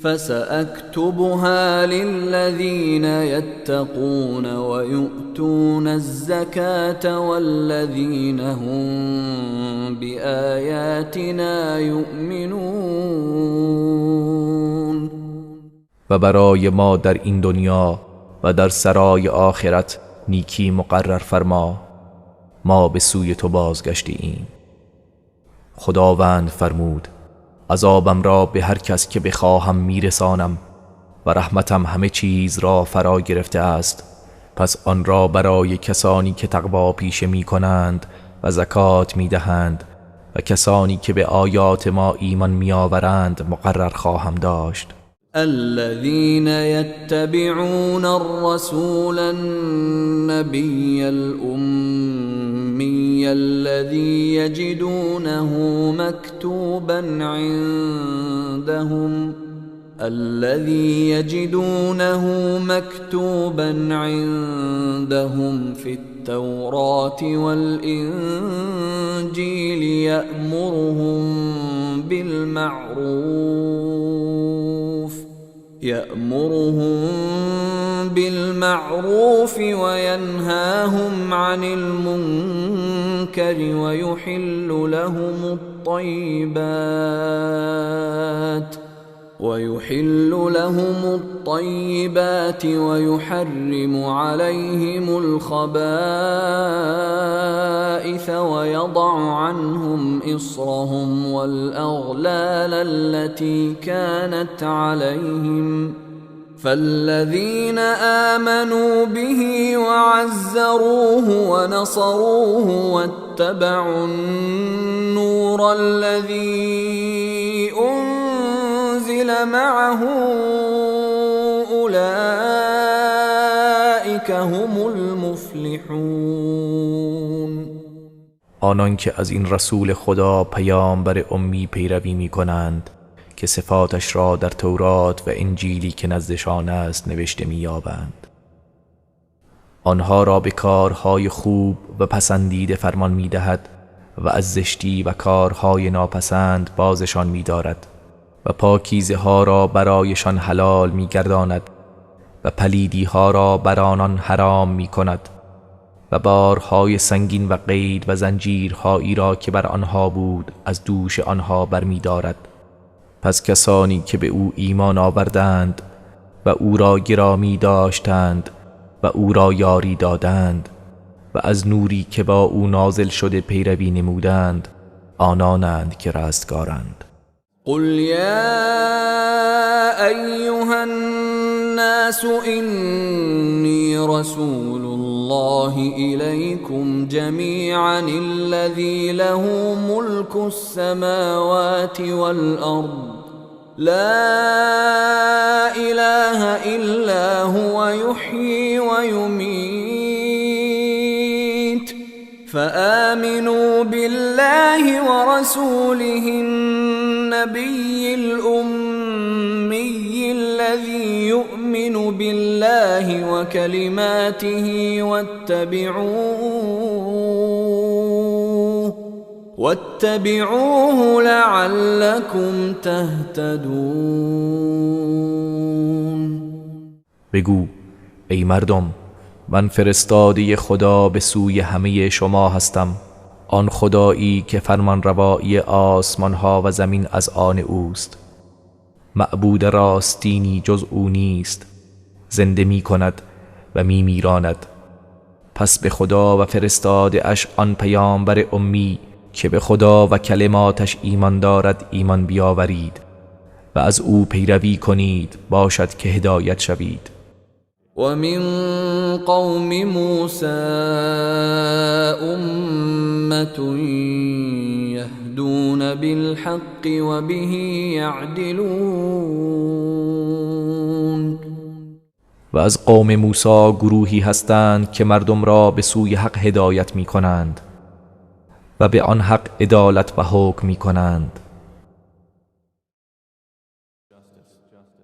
فسأكتبها للذين يتقون ويؤتون الزكاة والذين هم بآياتنا يؤمنون. و برای ما در این دنیا و در سرای آخرت نیکی مقرر فرما. ما به سوی تو بازگشته ایم. خداوند فرمود عذابم را به هر کس که بخواهم میرسانم و رحمتم همه چیز را فرا گرفته است. پس آن را برای کسانی که تقوا پیشه می کنند و زکات می دهند و کسانی که به آیات ما ایمان می آورند مقرر خواهم داشت. الذين يتبعون الرسول النبي الأمي الذي يجدونه مكتوبا عندهم في التوراة والإنجيل يأمرهم بالمعروف وينهاهم عن المنكر ويحل لهم الطيبات ويحرم عليهم الخبائث ويضع عنهم إصرهم والأغلال التي كانت عليهم. فالذين آمنوا به وعزروه ونصروه واتبعوا النور الذي أنزل معه أولئك هم المفلحون. آنان که از این رسول خدا پیامبر امی پیروی می کنند که صفاتش را در تورات و انجیلی که نزدشان است نوشته می یابند. آنها را به کارهای خوب و پسندیده فرمان می دهد و از زشتی و کارهای ناپسند بازشان می دارد و پاکیزه ها را برایشان حلال می گرداند و پلیدی ها را بر آنان حرام می کند و بارهای سنگین و قید و زنجیرهایی را که بر آنها بود از دوش آنها بر می دارد. پس کسانی که به او ایمان آوردند و او را گرامی داشتند و او را یاری دادند و از نوری که با او نازل شده پیروی نمودند آنانند که رستگارند. قل يا أيها الناس إني رسول الله إليكم جميعا الذي له ملك السماوات والأرض لا إله إلا هو يحيي ويميت فآمنوا بالله ورسوله النبي الأمي الذي يؤمن بالله وكلماته واتبعوه لعلكم تهتدون. بگو ای مردم من فرستاده خدا به سوی همه شما هستم، آن خدایی که فرمان روایی آسمان ها و زمین از آن اوست. معبود راستینی جز او نیست، زنده می کند و می میراند. پس به خدا و فرستاده اش آن پیامبر امی که به خدا و کلماتش ایمان دارد ایمان بیاورید و از او پیروی کنید باشد که هدایت شوید. ومن قوم موسى أمة يهدون بالحق وبه يعدلون. و از قوم موسی گروهی هستند که مردم را به سوی حق هدایت می کنند و به آن حق عدالت و حکم می کنند.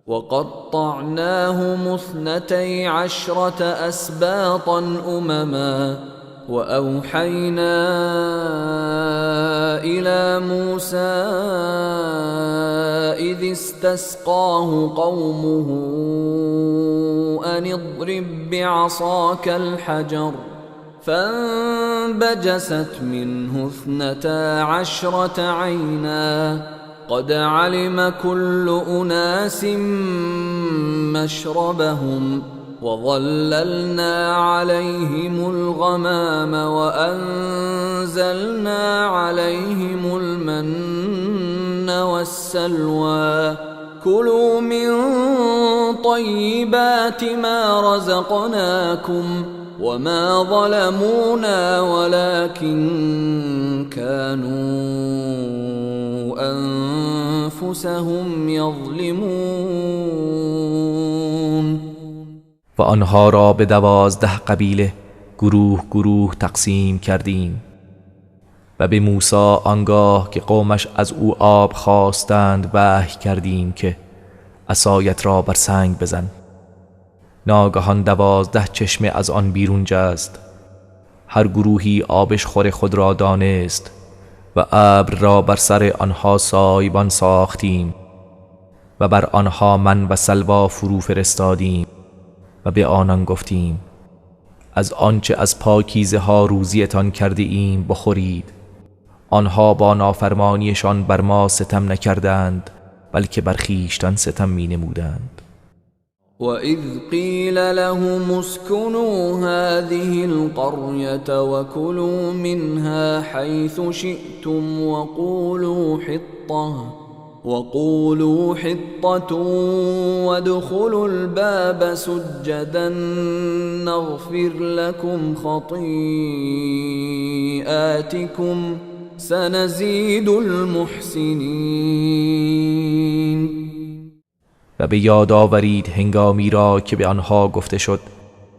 وقطعناهم 12 أسباطا أمما وأوحينا إلى موسى إذ استسقاه قومه أن اضرب بعصاك الحجر فانبجست منه 12 عينا قد علم كل أناس مشربهم وظللنا عليهم الغمام وأنزلنا عليهم المن والسلوى كلوا من طيبات ما رزقناكم وما ظلمونا ولكن كانوا أنفسهم يظلمون. و آنها را به 12 قبیله گروه گروه تقسیم کردیم و به موسی آنگاه که قومش از او آب خواستند وحی کردیم که عصایت را بر سنگ بزن. ناگهان 12 چشمه از آن بیرون جست، هر گروهی آبشخور خود را دانست و ابر را بر سر آنها سایبان ساختیم و بر آنها من و سلوا فرو فرستادیم و به آنان گفتیم از آنچه از پاکیزه ها روزیتان کرده ایم بخورید. آنها با نافرمانیشان بر ما ستم نکردند بلکه بر خویشتن ستم می نمودند. وَإِذْ قِيلَ لَهُمُ اسْكُنُوا هَٰذِهِ الْقَرْيَةَ وَكُلُوا مِنْهَا حَيْثُ شِئْتُمْ وَقُولُوا حِطَّةٌ وَادْخُلُوا الْبَابَ سُجَّدًا نَغْفِرْ لَكُمْ خَطِيئَاتِكُمْ سَنَزِيدُ الْمُحْسِنِينَ. و به یاد آورید هنگامی را که به آنها گفته شد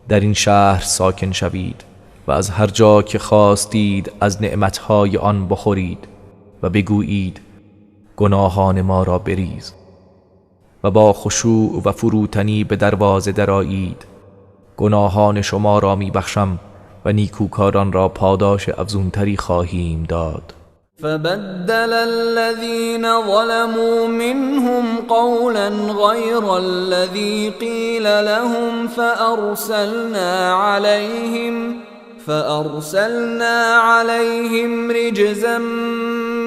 در این شهر ساکن شوید و از هر جا که خواستید از نعمتهای آن بخورید و بگویید گناهان ما را بریز و با خشوع و فروتنی به دروازه درآیید. گناهان شما را میبخشم و نیکوکاران را پاداش افزونتری خواهیم داد. فبدل الذين ظلموا منهم قولا غير الذي قيل لهم فأرسلنا عليهم رجزا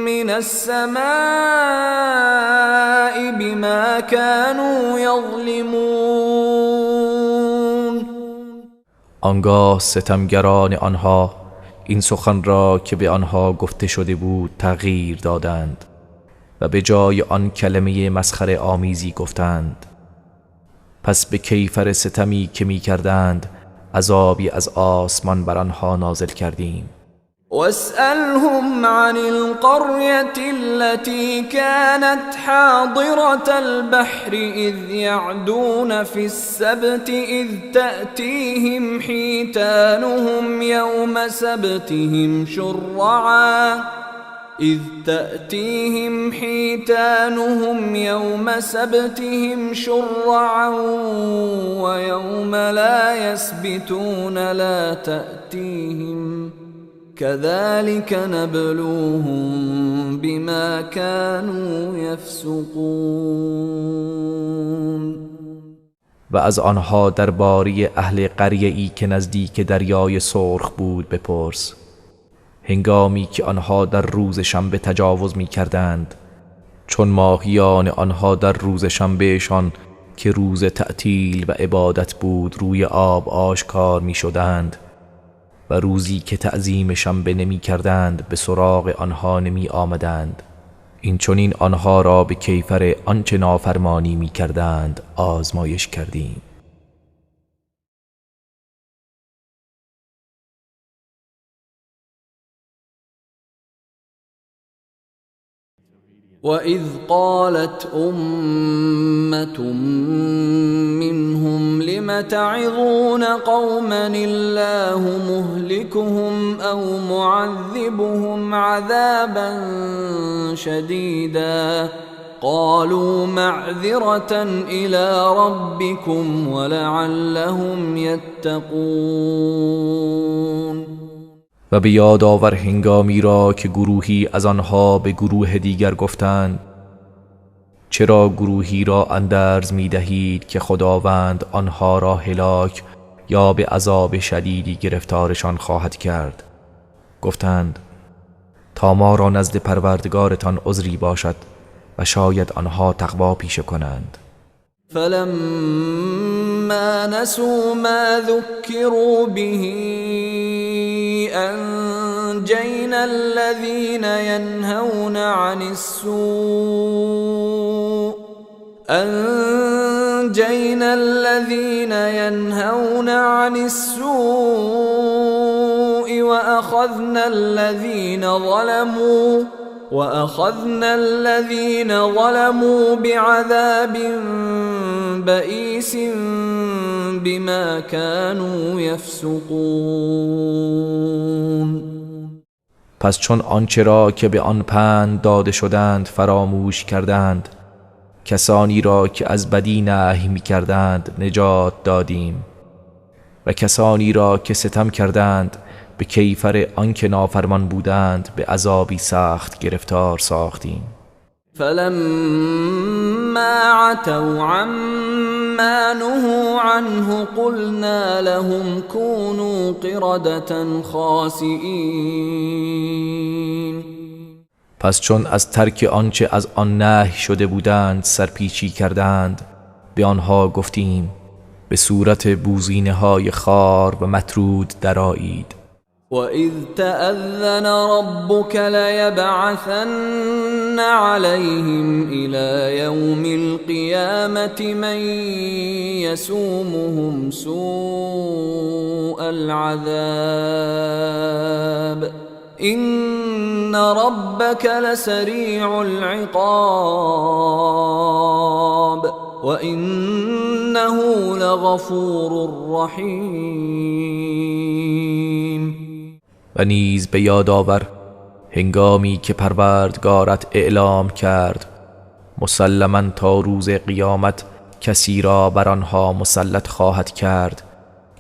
من السماء بما كانوا يظلمون. آنگاه ستمگران آنها این سخن را که به آنها گفته شده بود تغییر دادند و به جای آن کلمه مسخره آمیزی گفتند. پس به کیفر ستمی که می کردند عذابی از آسمان بر آنها نازل کردیم. واسألهم عن القرية التي كانت حاضرة البحر إذ يعدون في السبت إذ تأتيهم حيتانهم يوم سبتهم شرعا ويوم لا يسبتون لا تأتيهم كذلك نبلوهم بما كانوا يفسقون. و از آنها درباره اهل قریه‌ای که نزدیک دریای سرخ بود بپرس. هنگامی که آنها در روز شنبه تجاوز می کردند چون ماهیان آنها در روز شنبهشان که روز تعطیل و عبادت بود روی آب آشکار می شدند و روزی که تعظیم شنبه نمی کردند به سراغ آنها نمی آمدند. این چنین آنها را به کیفر آنچه نافرمانی می کردند آزمایش کردیم. وَإِذْ قَالَتْ أُمَّةٌ مِّنْهُمْ لِمَ تَعِظُونَ قَوْمًا اللَّهُ مُهْلِكُهُمْ أَوْ مُعَذِّبُهُمْ عَذَابًا شَدِيدًا قَالُوا مَعْذِرَةً إِلَىٰ رَبِّكُمْ وَلَعَلَّهُمْ يَتَّقُونَ. و به یاد آور هنگامی را که گروهی از آنها به گروه دیگر گفتند چرا گروهی را اندرز می دهید که خداوند آنها را هلاک یا به عذاب شدیدی گرفتارشان خواهد کرد. گفتند تا ما را نزد پروردگارتان عذری باشد و شاید آنها تقوا پیشه کنند. فلما نسوا ما ذكروا به أنجينا الذين ينهون عن السوء وأخذنا الذين ظلموا بعذاب بئيس بما كانوا يفسقون. پس چون آنچه را که به آن پند داده شدند فراموش کردند کسانی را که از بدی نهی می کردند نجات دادیم و کسانی را که ستم کردند به کیفر آنکه نافرمان بودند به عذابی سخت گرفتار ساختیم. فلما عتوا عما نهوا عنه قلنا لهم كونوا قردة خاسئین. پس چون از ترک آنچه از آن نهی شده بودند سرپیچی کردند به آنها گفتیم به صورت بوزینه های خار و مطرود درآیید. وَإِذْ تَأَذَّنَ رَبُّكَ لَيَبْعَثَنَّ عَلَيْهِمْ إِلَى يَوْمِ الْقِيَامَةِ مَنْ يَسُومُهُمْ سُوءَ الْعَذَابِ إِنَّ رَبَّكَ لَسَرِيعُ الْعِقَابِ وَإِنَّهُ لَغَفُورٌ رَحِيمٌ. و نیز به یاد آور هنگامی که پروردگارت اعلام کرد مسلماً تا روز قیامت کسی را بر آنها مسلط خواهد کرد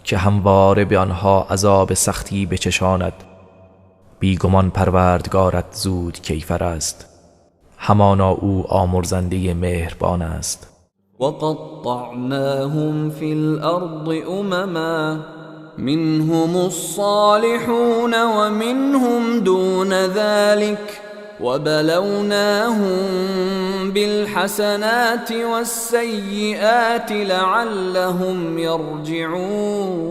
که همواره به آنها عذاب سختی بچشاند. بیگمان پروردگارت زود کیفر است، همانا او آمرزنده مهربان است. وَقَطَّعْنَاهُمْ فِي الْأَرْضِ أُمَمًا منهم الصالحون ومنهم دون ذلك وبلوناهم بالحسنات والسيئات لعلهم يرجعون.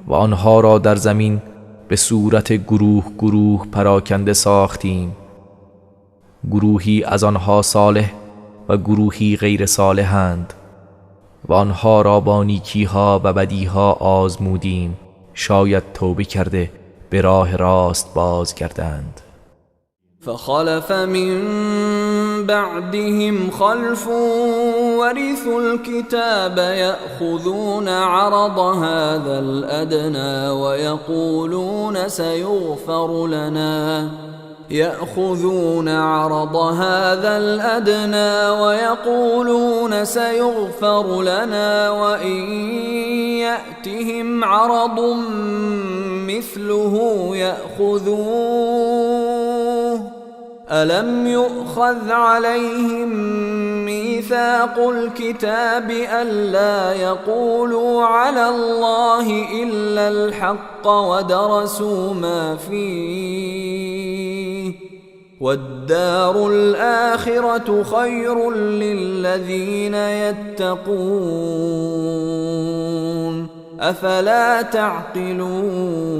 و آنها را در زمین به صورت گروه گروه پراکنده ساختیم، گروهی از آنها صالح و گروهی غیر صالحند و آنها را با نیکیها و بدیها آزمودیم شاید توبه کرده به راه راست بازگردند. فخلف من بعدهم خلف ورثوا الكتاب يأخذون عرض هذا الأدنى ويقولون سيغفر لنا وإن يأتهم عرض مثله يأخذوه ألم يؤخذ عليهم ميثاق الكتاب ألا يقولوا على الله إلا الحق ودرسوا ما فيه والدار الآخرة خير للذين يتقون أفلا تعقلون.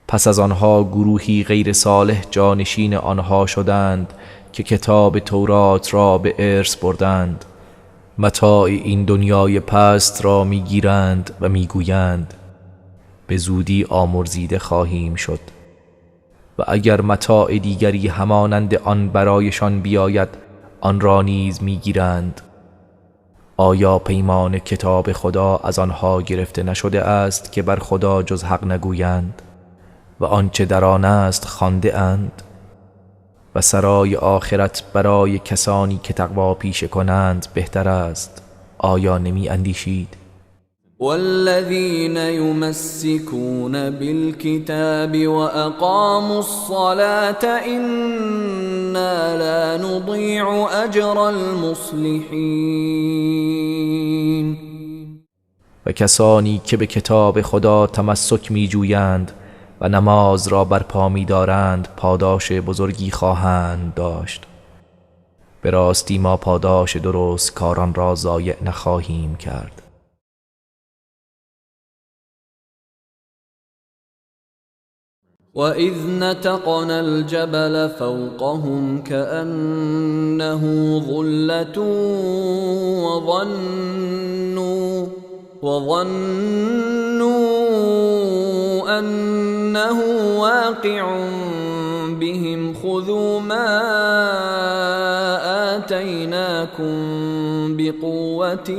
پس از آنها گروهی غیر صالح جانشین آنها شدند که کتاب تورات را به ارث بردند، متاع این دنیای پست را میگیرند و میگویند به زودی آمرزیده خواهیم شد و اگر متاع دیگری همانند آن برایشان بیاید آن را نیز میگیرند. آیا پیمان کتاب خدا از آنها گرفته نشده است که بر خدا جز حق نگویند و آنچه در آن است خوانده اند؟ و سرای آخرت برای کسانی که تقوا پیشه کنند بهتر است. آیا نمی اندیشید؟ والذين يمسكون بالكتاب وأقاموا الصلاة إنا لا نضيع أجر المصلحين. و کسانی که به کتاب خدا تمسک می جویند و نماز را برپا می دارند پاداش بزرگی خواهند داشت. به راستی ما پاداش درست کاران را ضایع نخواهیم کرد. وَإِذْ نَتَقْنَا الْجَبَلَ فَوْقَهُمْ كَأَنَّهُ ظُلَّةٌ وَظَنُّوا أَنَّهُ واقع بهم خُذُوا ما آتَيْنَاكُمْ بِقُوَّةٍ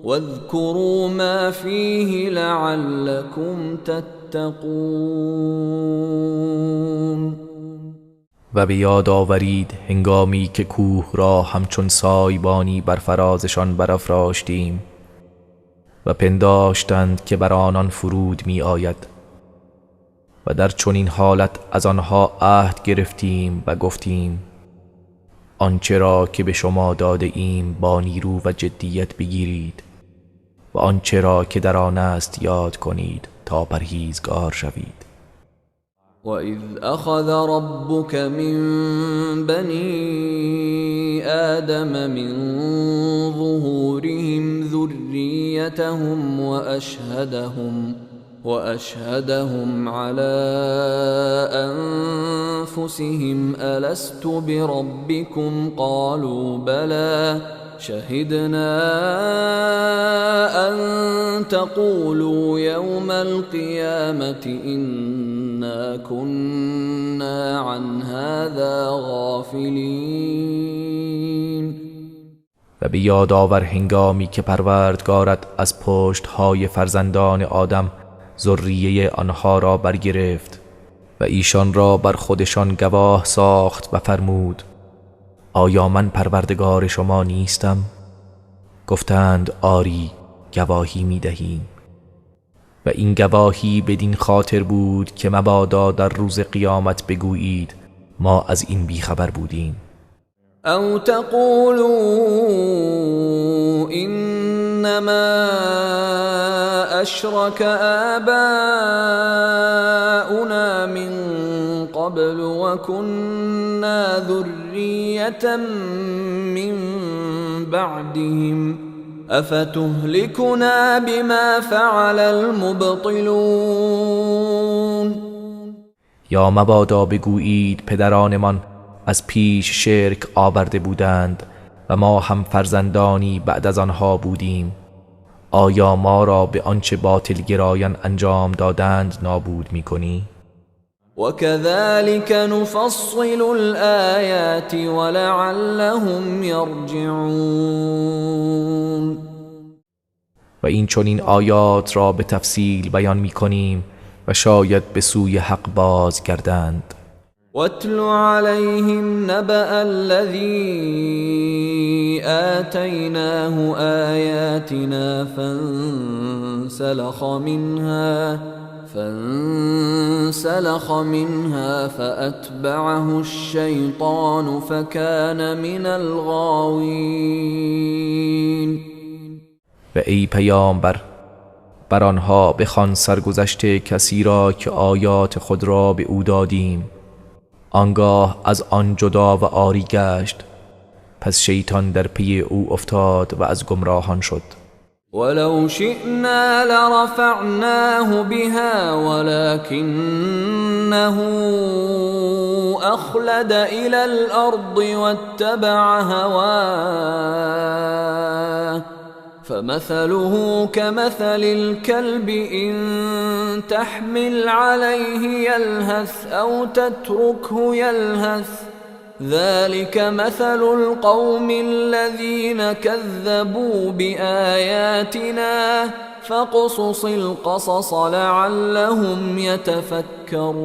واذكروا ما فيه لعلكم تتقون. و به یاد آورید هنگامی که کوه را همچون سایبانی بر فرازشان برافراشتیم و پنداشتند که بر آنان فرود می آید و در چنین حالت از آنها عهد گرفتیم و گفتیم آنچه را که به شما داده ایم با نیرو و جدیت بگیرید و آنچه را که در آن است یاد کنید تا پرهیزگار شوید. وَإِذْ أَخَذَ رَبُّكَ مِنْ بَنِي آدَمَ مِنْ ظُهُورِهِمْ ذُرِّيَّتَهُمْ وَأَشْهَدَهُمْ عَلَى أَنفُسِهِمْ أَلَسْتُ بِرَبِّكُمْ قَالُوا بَلَى شَهِدْنَا أَن تَقُولُوا يَوْمَ الْقِيَامَةِ إِنَّا كُنَّا عَنْ هَذَا غَافِلِينَ. و به یاد آور هنگامی که پروردگارت از پشت‌های فرزندان آدم ذریه آنها را برگرفت و ایشان را بر خودشان گواه ساخت و فرمود آیا من پروردگار شما نیستم؟ گفتند آری، گواهی می دهیم. و این گواهی بدین خاطر بود که مبادا در روز قیامت بگویید ما از این بیخبر بودیم. او تقولوا انما اشرك آباؤنا من قبل وكنا ذرية من بعدهم افتهلكنا بما فعل المبطلون. یا مبادا بگویید پدرانمان از پیش شرک آورده بودند و ما هم فرزندانی بعد از آنها بودیم. آیا ما را به آنچه باطل گرایان انجام دادند نابود می‌کنی؟ وَكَذَلِكَ نُفَصِّلُ الْآيَاتِ وَلَعَلَّهُمْ يَرْجِعُونَ. و این چنین آیات را به تفصیل بیان می‌کنیم و شاید به سوی حق بازگردند. وَاتْلُ عَلَيْهِمْ نَبَأَ الَّذِي آتَيْنَاهُ آيَاتِنَا فانسلخ منها فأتبعه الشيطان فكان من الغاوين. و ای پیامبر بر آنها بخوان سرگذشت کسی را که آیات خود را به او دادیم آنگاه از آن جدا و عاری گشت پس شیطان در پی او افتاد و از گمراهان شد. ولو شئنا لرفعناه بها ولكنه أخلد إلى الأرض واتبع هواه فمثله كمثل الكلب إن تحمل عليه يلهث أو تتركه يلهث ذلك مثل القوم الذين كذبوا بآياتنا فاقصص القصص لعلهم يتفکرون.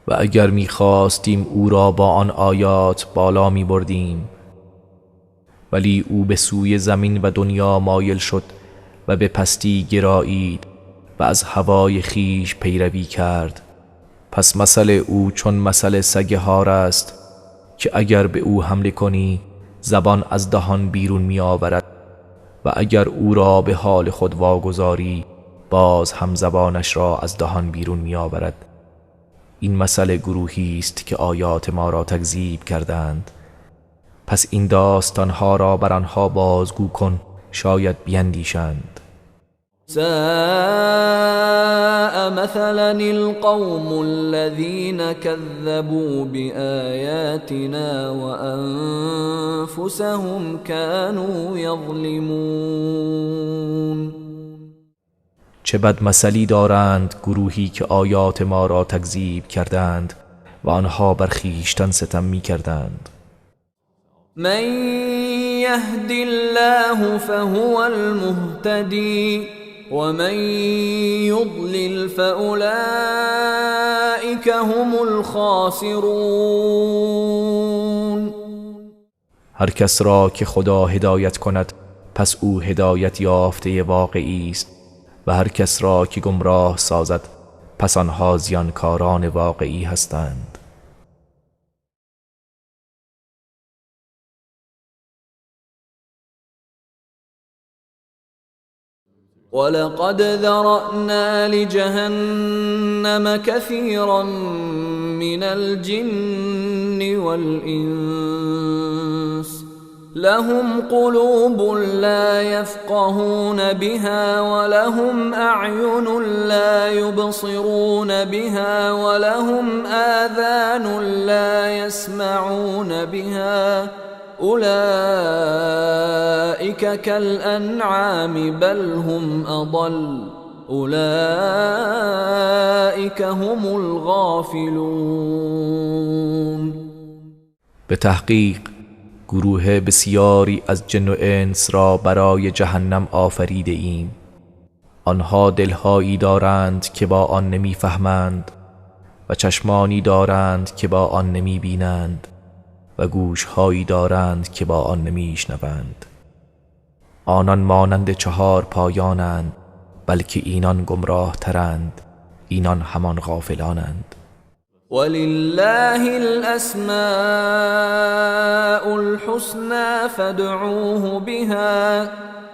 و اگر می‌خواستیم او را با آن آیات بالا می‌بردیم، ولی او به سوی زمین و دنیا مایل شد و به پستی گرایید و از هوای خیش پیروی کرد. پس مثل او چون مثل سگ هار است که اگر به او حمله کنی زبان از دهان بیرون می آورد و اگر او را به حال خود واگذاری باز هم زبانش را از دهان بیرون می آورد. این مثل گروهی است که آیات ما را تکذیب کردند. پس این داستانها را بر آنها بازگو کن، شاید بیندیشند. ساء مثلا القوم الذين كذبوا بآياتنا وأنفسهم كانوا يظلمون. چه بد مثلی دارند گروهی که آیات ما را تکذیب کردند و آنها بر خویشتن ستم می کردند. من يهد الله فهو المهتدي ومن يضلل فأولئك هم الخاسرون. هر کس را که خدا هدایت کند پس او هدایت یافته واقعی است و هر کس را که گمراه سازد پس آنها زیانکاران واقعی هستند. ولقد ذرأنا لجهنم كثيرا من الجن والإنس لهم قلوب لا يفقهون بها ولهم أعين لا يبصرون بها ولهم آذان لا يسمعون بها أولئك كالأنعام بل هم أضل أولئك هم الغافلون. به تحقیق گروه بسیاری از جن و انس را برای جهنم آفریده ایم. آنها دلهایی دارند که با آن نمیفهمند و چشمانی دارند که با آن نمی بینند و گوشهایی دارند که با آن نمیشنوند. آنان مانند 4 پایانند بلکه اینان گمراه ترند، اینان همان غافلانند. ولله الأسماء الحسنى فادعوه بها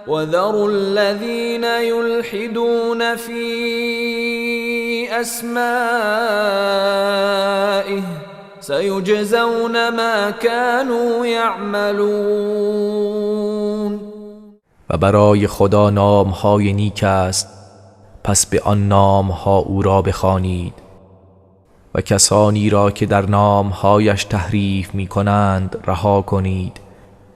وذروا الذين يلحدون في أسمائه سيجزون ما كانوا يعملون. و برای خدا نامهای نیک است، پس به آن نامها او را بخوانید و کسانی را که در نامهایش تحریف می کنند رها کنید،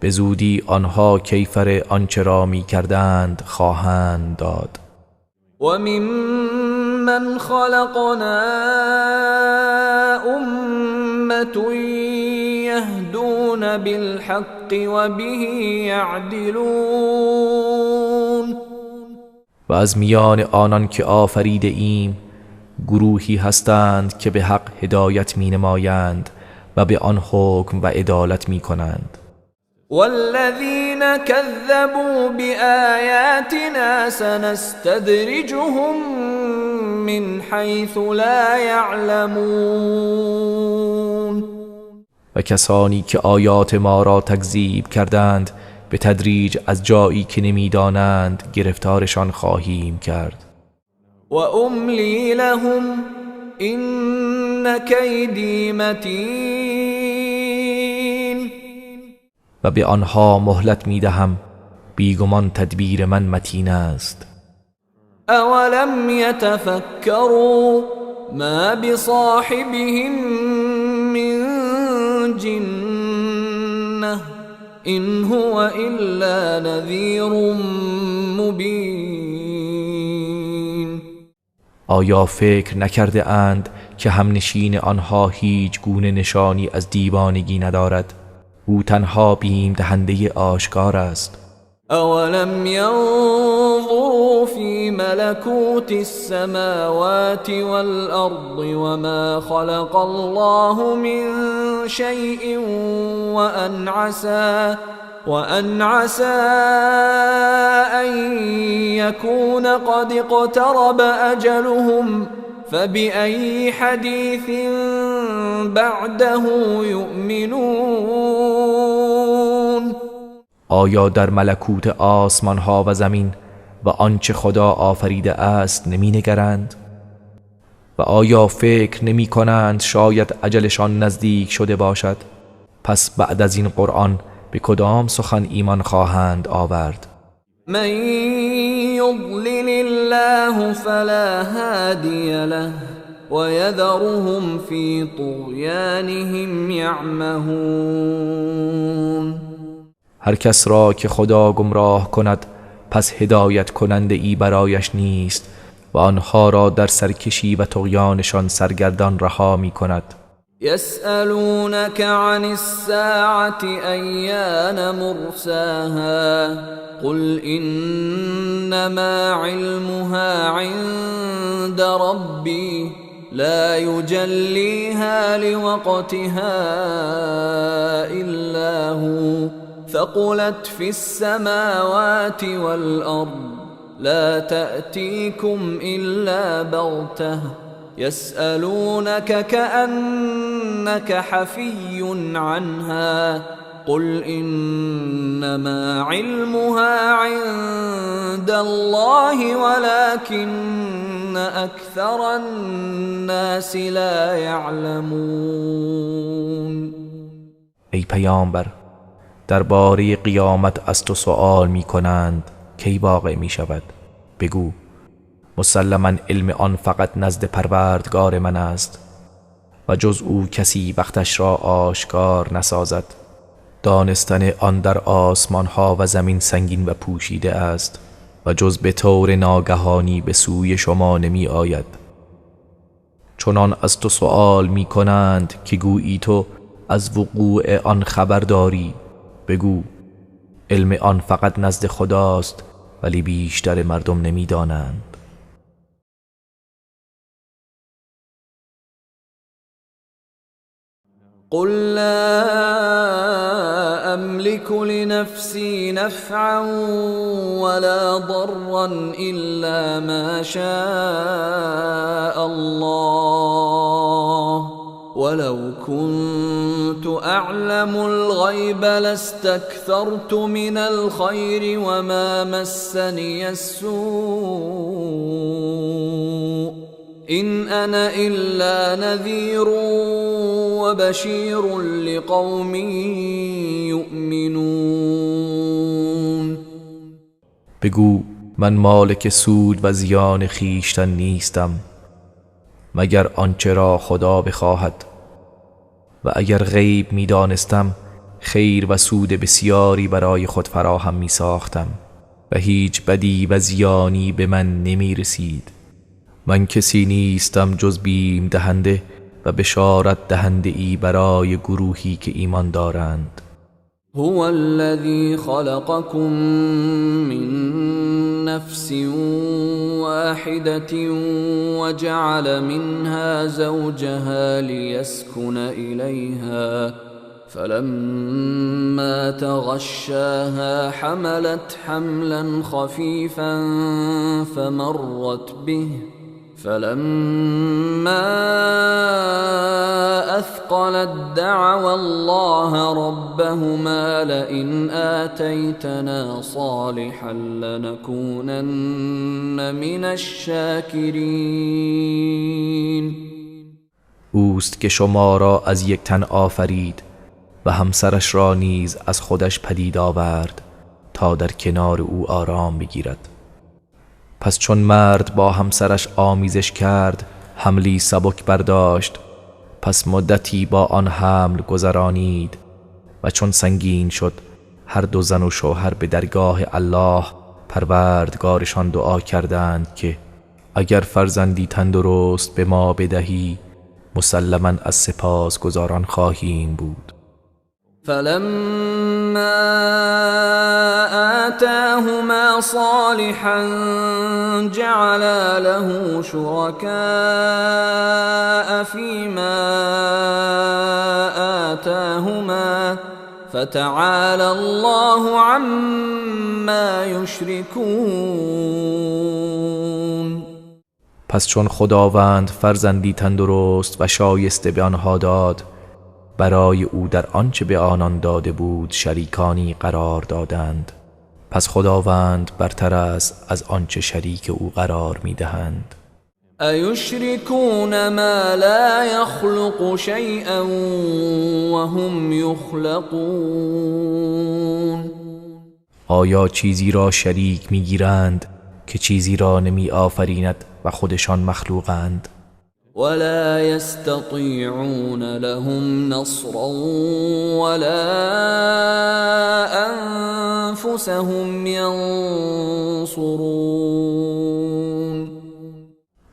به زودی آنها کیفر آنچه را می کردند خواهند داد. و ممن خلقنا أمة يهدون بالحق وبه يعدلون. و از میان آنان که آفریده ایم گروهی هستند که به حق هدایت می نمایند و به آن حکم و عدالت می کنند. والذین كذبوا بآیاتنا سنستدرجهم من حیث لا يعلمون. و کسانی که آیات ما را تکذیب کردند به تدریج از جایی که نمیدانند گرفتارشان خواهیم کرد. و املی لهم ان کیدی متین. و به آنها مهلت میدهم، بیگمان تدبیر من متین است. اولم یتفکروا ما بصاحبهم من جنة إن هو إلا نذیر مبین. آیا فکر نکرده اند که همنشین آنها هیچ گونه نشانی از دیوانگی ندارد؟ او تنها بیم دهنده آشکار است. اولم ينظروا في ملكوت السماوات والأرض وما خلق الله من شيء وأن عسى أن يكون قد اقترب أجلهم فبأي حديث بعده يؤمنون. آیا در ملکوت آسمان ها و زمین و آنچه خدا آفریده است نمی نگرند؟ و آیا فکر نمی کنند شاید اجلشان نزدیک شده باشد؟ پس بعد از این قرآن به کدام سخن ایمان خواهند آورد؟ من يضلل الله فلا هادي له ويذرهم في طغيانهم يعمهون. هر کس را که خدا گمراه کند پس هدایت کننده ای برایش نیست و آنها را در سرکشی و طغیانشان سرگردان رها می کند. يسألونك عن الساعة أيان مرساها قل إنما علمها عند ربي لا يجليها لوقتها إلا هو ثقلت في السماوات والأرض لا تأتيكم إلا بغتة يسألونك كأنك حفي عنها قل إنما علمها عند الله ولكن أكثر الناس لا يعلمون. ای پیامبر، درباره قیامت از تو سؤال می کنند کی واقع می شود؟ بگو مسلماً علم آن فقط نزد پروردگار من است و جز او کسی وقتش را آشکار نسازد. دانستن آن در آسمان ها و زمین سنگین و پوشیده است و جز به طور ناگهانی به سوی شما نمی آید. چنان از تو سؤال می کنند که گویی تو از وقوع آن خبر داری. بگو علم آن فقط نزد خداست ولی بیشتر مردم نمی دانند. قل لا أملك لنفسي نفعا ولا ضرا إلا ما شاء الله ولو كنت أعلم الغيب لاستكثرت من الخير وما مسني السوء إن أنا إلا نذير وبشير لقوم يؤمنون. بگو من مالک سود و زیان خیشتن نیستم مگر آنچه را خدا بخواهد و اگر غیب می دانستم خیر و سود بسیاری برای خود فراهم می ساختم و هیچ بدی و زیانی به من نمی رسید. من کسی نیستم جز بیم دهنده و بشارت دهنده ای برای گروهی که ایمان دارند. هو الذي خلقكم من نفس واحدة وجعل منها زوجها ليسكن إليها فلما تغشاها حملت حملا خفيفا فمرت به فلما أثقلت دعوا الله ربهما لئن آتيتنا صالحا لنكونن من الشاكرين. اوست که شما را از یک تن آفرید و همسرش را نیز از خودش پدید آورد تا در کنار او آرام بگیرد. پس چون مرد با همسرش آمیزش کرد حملی سبک برداشت، پس مدتی با آن حمل گذرانید و چون سنگین شد هر دو زن و شوهر به درگاه الله پروردگارشان دعا کردند که اگر فرزندی تندرست به ما بدهی مسلماً از سپاس گزاران خواهیم بود. فلما آتاهما صالحا جعل له شركاء فيما آتاهما فتعالى الله عما يشركون. پس چون خداوند فرزندی تندرست و شایسته به آنها داد، برای او در آنچه به آنان داده بود شریکانی قرار دادند. پس خداوند برتر است از آنچه شریک او قرار می‌دهند. أَيُشْرِكُونَ ما لا يخلق شيئا وهم يخلقون. آیا چیزی را شریک می‌گیرند که چیزی را نمی آفریند و خودشان مخلوقند؟ ولا يستطيعون لهم نصرا ولا أنفسهم ينصرون.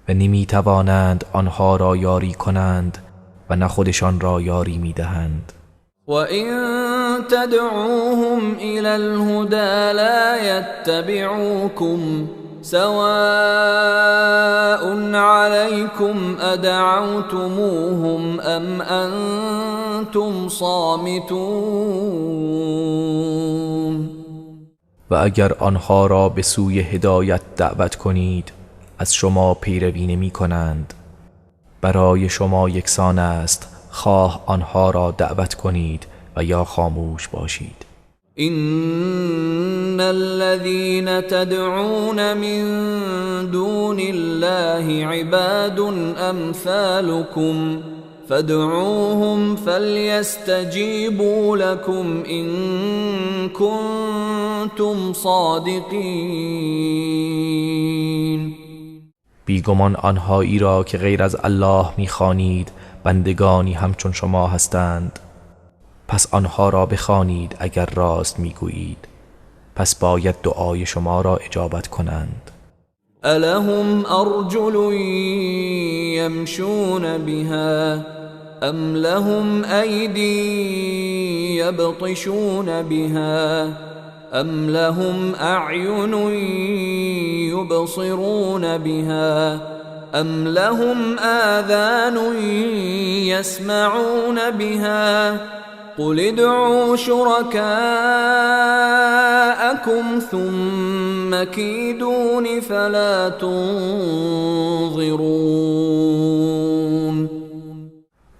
و نمی توانند آنها را یاری کنند و نه خودشان را یاری می دهند. وَإِن تَدْعُوهُمْ إِلَى الْهُدَى لَا يَتَّبِعُوكُمْ سواء عليكم أدعوتموهم أم أنتم صامتون. و اگر آنها را به سوی هدایت دعوت کنید از شما پیروی نمی کنند. برای شما یکسان است خواه آنها را دعوت کنید و یا خاموش باشید. إن الذين تدعون من دون الله عباد أمثالكم فادعوهم فليستجيبوا لكم إن كنتم صادقين. بیگمان آنهایی را که غیر از الله می‌خوانید بندگانی همچون شما هستند. پس آنها را بخوانید اگر راست میگویید، پس باید دعای شما را اجابت کنند. ألهم أرجل يمشون بها أم لهم أيدي يبطشون بها أم لهم أعين يبصرون بها أم لهم آذان يسمعون بها قل ادعوا شركاءكم ثم كيدون فلا تنظرون.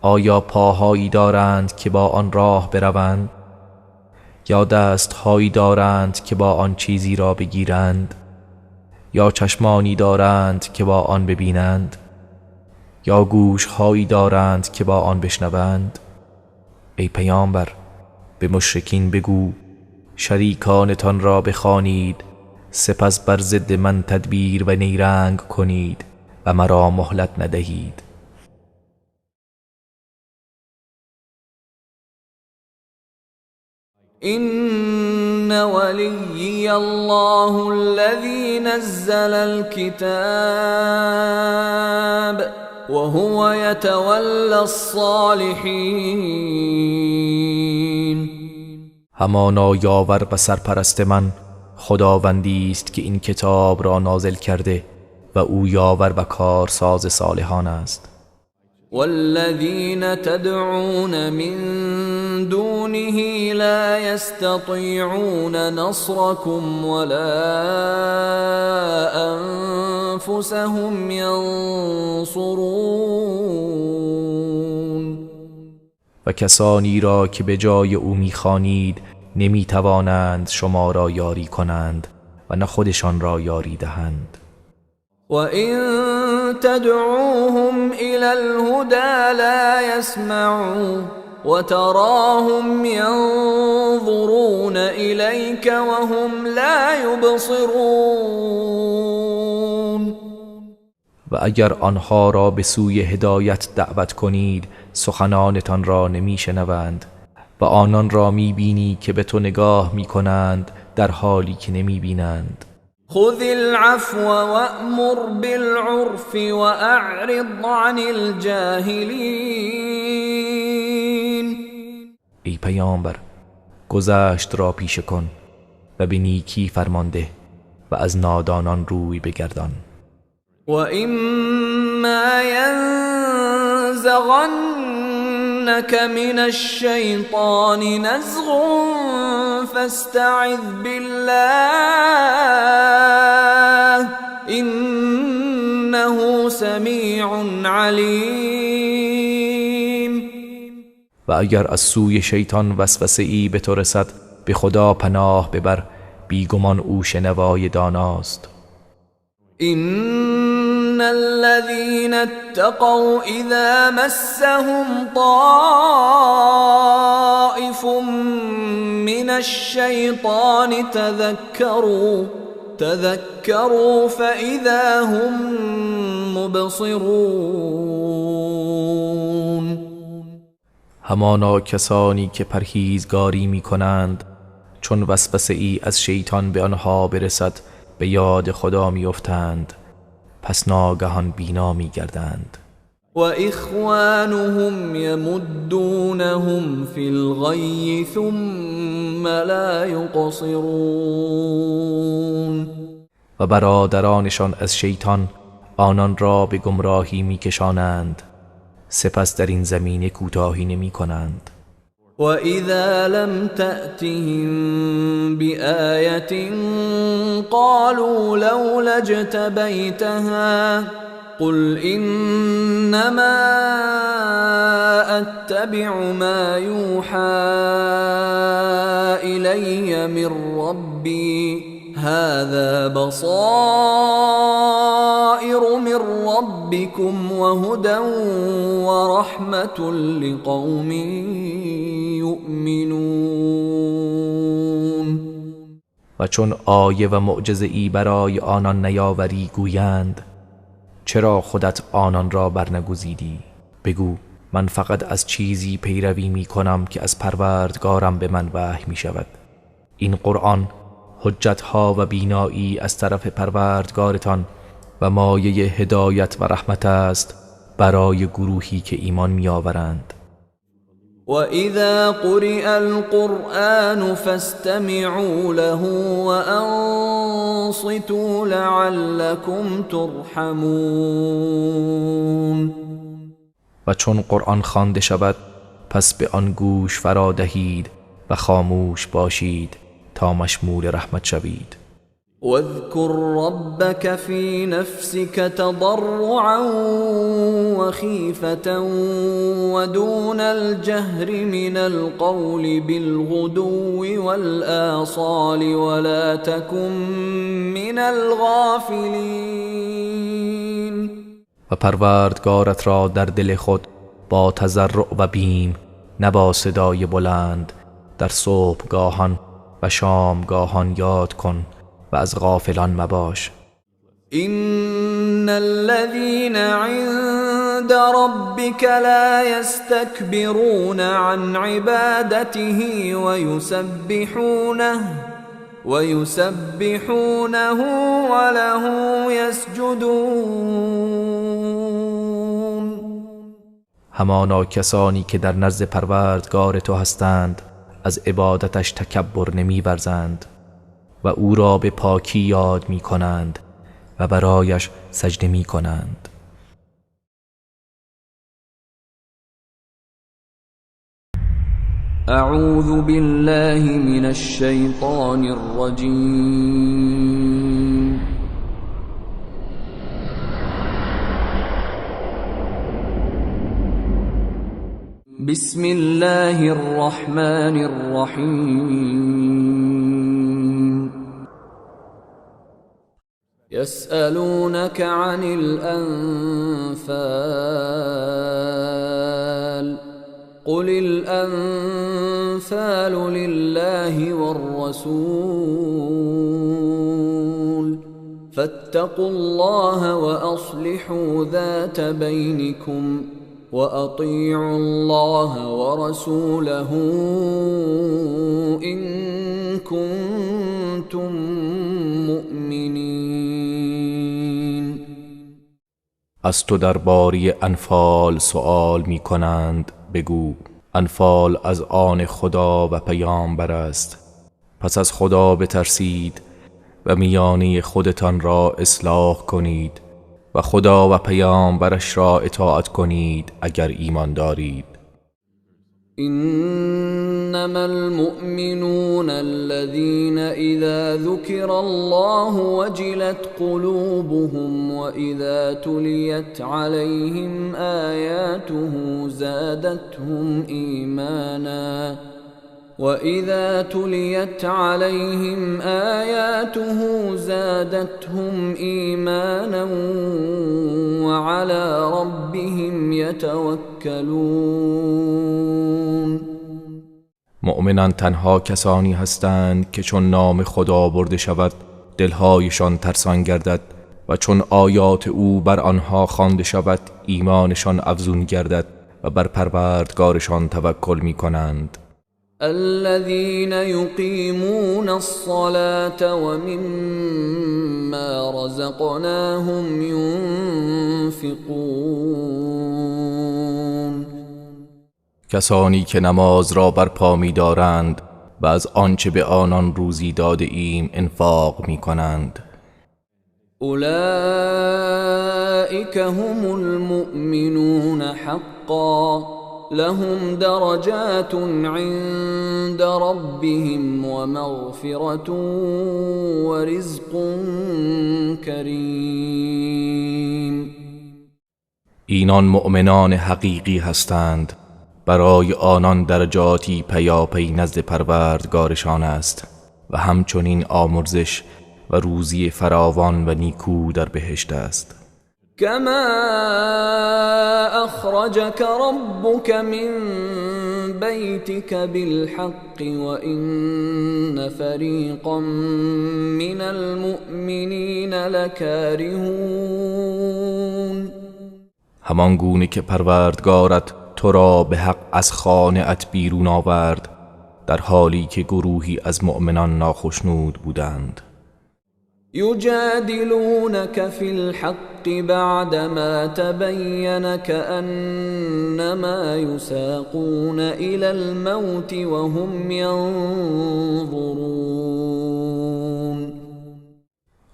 آیا پاهایی دارند که با آن راه بروند؟ یا دستهایی دارند که با آن چیزی را بگیرند؟ یا چشمانی دارند که با آن ببینند؟ یا گوشهایی دارند که با آن بشنوند؟ ای پیامبر به مشرکین بگو شریکانتان را بخوانید سپس بر ضد من تدبیر و نیرنگ کنید و مرا مهلت ندهید. إن وليي الله الذي نزل الكتاب وهو يتولى الصالحين. همانا یاور و سرپرست من خداوندی است که این کتاب را نازل کرده و او یاور و کارساز صالحان است. والذين تدعون من دونه لا يستطيعون نصركم ولا أنفسهم ينصرون. و کسانی را که به جای او می‌خوانید نمی‌توانند شما را یاری کنند و نه خودشان را یاری دهند. وَإِن تَدْعُوهُمْ إِلَى الْهُدَى لَا يَسْمَعُوا وَتَرَاهُمْ يَنظُرُونَ إِلَيْكَ وَهُمْ لَا يُبْصِرُونَ. و اگر آنها را به سوی هدایت دعوت کنید سخنانتان را نمی‌شنوند، و آنان را میبینی که به تو نگاه میکنند در حالی که نمیبینند. خذ العفو وأمر بالعرف وأعرض عن الجاهلين. ای پیامبر، گذشت را پیشه کن و به نیکی فرمانده و از نادانان روی بگردان. و اما ینزغنک من الشیطان نزغ فاستعذ بالله انه سمیع علیم. و اگر از سوی شیطان وسوسه ای به تو رسد، به خدا پناه ببر، بیگمان او شنوای داناست. ان الذين اتقوا اذا مسهم طائف من الشيطان تذكروا فاذا هم مبصرون. همانا کسانی که پرهیزگاری می کنند چون وسوسه ای از شیطان به آنها برسد به یاد خدا می افتند، پس ناگهان بینا می گردند. و اخوانهم یمدونهم فی الغی ثم لا یقصرون. و برادرانشان از شیطان آنان را به گمراهی می کشانند، سپس در این زمینه کوتاهی نمی کنند. وَإِذَا لَمْ تَأْتِهِمْ بِآيَةٍ قَالُوا لَوْلَا اجْتَبَيْتَهَا قُلْ إِنَّمَا أَتَّبِعُ مَا يُوحَى إِلَيَّ مِنْ رَبِّي هَذَا بَصَائِرُ مِنْ رَبِّكُمْ وَهُدًى وَرَحْمَةٌ لِقَوْمٍ یؤمنون. و چون آیه و معجزه ای برای آنان نیاوری گویند چرا خودت آنان را برنگزیدی؟ بگو من فقط از چیزی پیروی می کنم که از پروردگارم به من وحی می شود. این قرآن حجتها و بینایی از طرف پروردگارتان و مایه هدایت و رحمت است برای گروهی که ایمان می آورند. وَإِذَا قُرِئَ الْقُرْآنُ فَاسْتَمِعُوا لَهُ وَأَنصِتُوا لَعَلَّكُمْ تُرْحَمُونَ. و چون قرآن خوانده شود پس به آن گوش فرا دهید و خاموش باشید تا مشمول رحمت شوید. واذكر ربك في نفسك تضرعا وخيفة ودون الجهر من القول بالغدو والآصال ولا تكن من الغافلين. و پروردگارت را در دل خود با تضرع و بیم، نه با صدای بلند، در صبحگاهان و شامگاهان یاد کن و از غافلان مباش. إن الذين عند ربك لا يستكبرون عن عبادته ويسبحونه وله يسجدون. همانا کسانی که در نزد پروردگار تو هستند از عبادتش تکبر نمی ورزند و او را به پاکی یاد می کنند و برایش سجده می کنند. اعوذ بالله من الشیطان الرجیم. بسم الله الرحمن الرحیم. يسألونك عن الأنفال قل الأنفال لله والرسول فاتقوا الله وأصلحوا ذات بينكم وأطيعوا الله ورسوله إن كنتم مؤمنين. از تو درباره انفال سؤال می کنند، بگو انفال از آن خدا و پیامبر است. پس از خدا بترسید و میانه خودتان را اصلاح کنید و خدا و پیامبرش را اطاعت کنید اگر ایمان دارید. إنما المؤمنون الذين إذا ذكر الله وجلت قلوبهم وإذا تليت عليهم آياته زادتهم إيمانا وعلى ربهم يتوكلون. مؤمنان تنها کسانی هستند که چون نام خدا برده شود دلهایشان ترسان گردد و چون آیات او بر آنها خوانده شود ایمانشان افزون گردد و بر پروردگارشان توکل می کنند. الذين يقيمون الصلاة ومما رزقناهم ينفقون. کسانی که نماز را برپا می دارند و از آنچه به آنان روزی داده ایم انفاق می کنند. اولئک هم المؤمنون حقا لهم درجات عند ربهم ومغفرة ورزق کریم. اینان مؤمنان حقیقی هستند، برای آنان درجاتی پیاپی نزد پروردگارشان است و همچنین آمرزش و روزی فراوان و نیکو در بهشت است. كما أخرجك ربك من بيتك بالحق وإن فريقا من المؤمنين لكارهون. همان گونه که پروردگارت تو را به حق از خانه ات بیرون آورد در حالی که گروهی از مؤمنان ناخشنود بودند. يجادلونك في الحق بعدما تبين كأنما يساقون إلى الموت وهم ينظرون.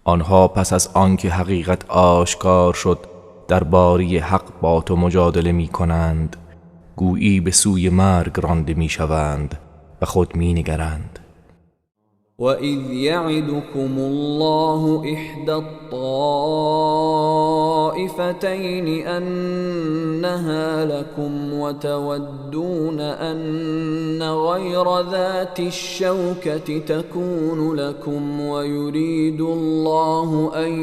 آنها پس از آنکه حقیقت آشکار شد درباره حق با تو مجادله می کنند، گویی به سوی مرگ رانده می شوند و خود می نگرند. وَإِذْ يَعِدُكُمُ اللَّهُ إِحْدَى الطَّائِفَتَيْنِ أَنَّهَا لَكُمْ وَتَوَدُّونَ أَنَّ غَيْرَ ذَاتِ الشَّوْكَةِ تَكُونُ لَكُمْ وَيُرِيدُ اللَّهُ أَن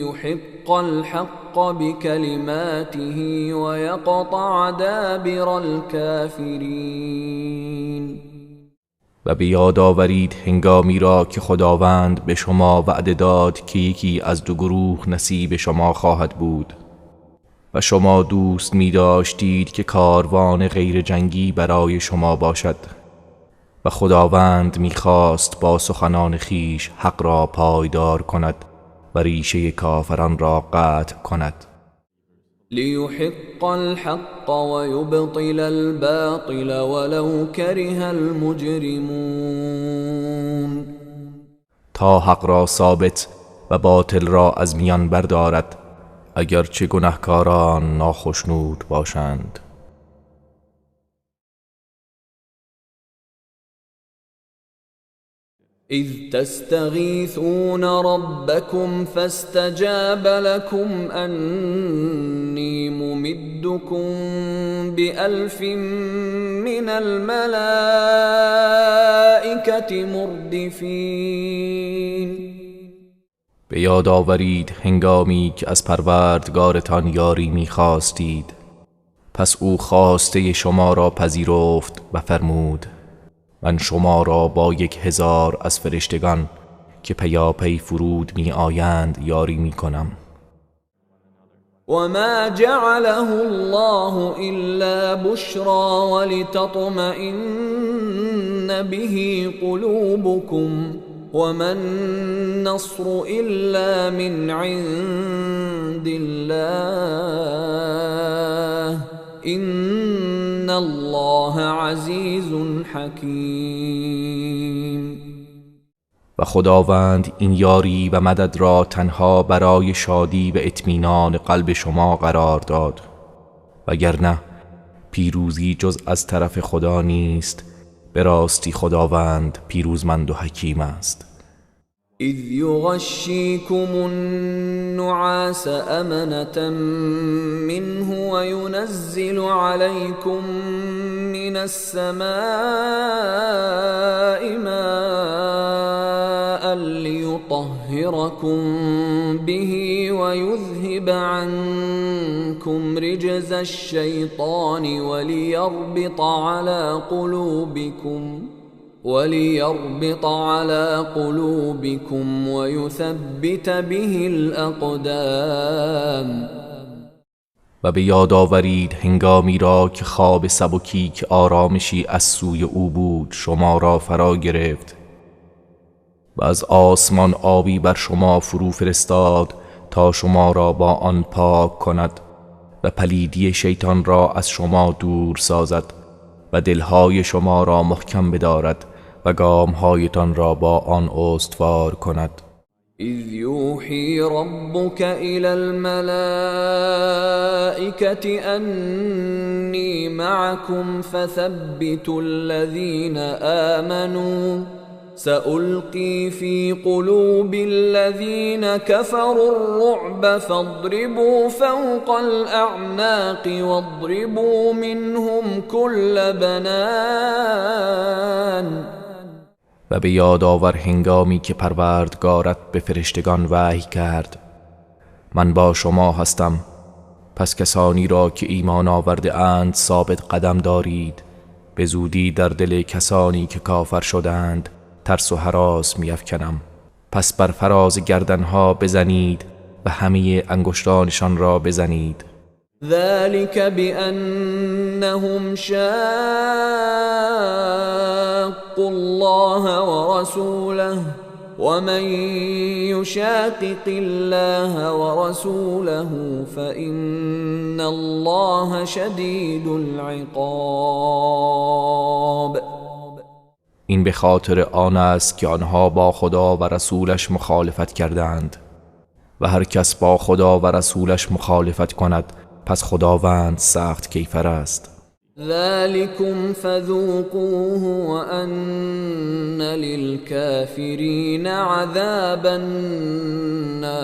يُحِقَّ الْحَقَّ بِكَلِمَاتِهِ وَيَقْطَعَ دَابِرَ الْكَافِرِينَ. و به یاد آورید هنگامی را که خداوند به شما وعده داد که یکی از دو گروه نصیب شما خواهد بود و شما دوست می داشتید که کاروان غیر جنگی برای شما باشد و خداوند می خواست با سخنان خیش حق را پایدار کند و ریشه کافران را قطع کند. ليحق الحق ويبطل الباطل ولو كره المجرمون. تا حق را ثابت و باطل را از میان بردارد اگرچه گناهکاران ناخشنود باشند. إذ تستغيثون ربكم فاستجاب لكم أني ممدكم بألف من الملائكة مردفين. به یاد آورید هنگامی که از پروردگارتان یاری می‌خواستید، پس او خواسته شما را پذیرفت و فرمود من شما را با 1000 از فرشتگان که پیاپی فرود می آیند یاری می کنم. وما جعله الله إلا بشرى ولتطمئن به قلوبكم وما النصر إلا من عند الله إن الله عزیز حکیم. و خداوند این یاری و مدد را تنها برای شادی و اطمینان قلب شما قرار داد، وگرنه پیروزی جز از طرف خدا نیست. به راستی خداوند پیروزمند و حکیم است. اذ یغشیکم النعاس امنة منه وینزل علیکم من السماء ماء لیطهرکم به ویذهب عنکم رجز الشیطان وليربط على قلوبكم ويثبت به الأقدام. و به یاد آورید هنگامی را که خواب سبکی که آرامشی از سوی او بود شما را فرا گرفت و از آسمان آبی بر شما فرو فرستاد تا شما را با آن پاک کند و پلیدی شیطان را از شما دور سازد و دلهای شما را محکم بدارد و گامهایتان را با آن استوار کند. اذ یوحی ربک الی الملائکة انی معکم فثبتوا الذین آمنوا سألقي في قلوب الذين كفروا الرعب فاضربوا فوق الأعناق واضربوا منهم كل بنان. و به یاد آور هنگامی که پروردگارت به فرشتگان وحی کرد من با شما هستم، پس کسانی را که ایمان آورده اند ثابت قدم دارید، به زودی در دل کسانی که کافر شدند ترس و هراس می‌افکنم، پس بر فراز گردنها بزنید و همه انگشتانشان را بزنید. ذلك بأنهم شاقوا الله ورسوله ومن يشاقق الله ورسوله فإن الله شديد العقاب. این به خاطر آن است که آنها با خدا و رسولش مخالفت کردند و هر کس با خدا و رسولش مخالفت کند پس خداوند سخت کیفر است. ذلكم فذوقوه وأن للكافرين عذاب النار.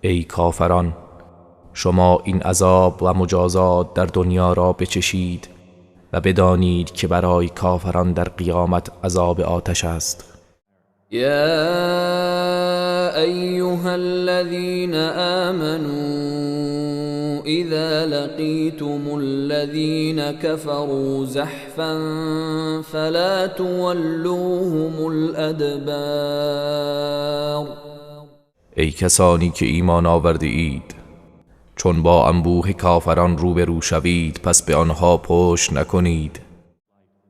ای کافران، شما این عذاب و مجازات در دنیا را بچشید و بدانید که برای کافران در قیامت عذاب آتش است. یا ایها الذین آمنوا اذا لقیتم الذین كفروا زحفا فلا تولوهم الادبار. ای کسانی که ایمان آورده اید، چون با انبوه کافران روبرو شوید پس به آنها پشت نکنید.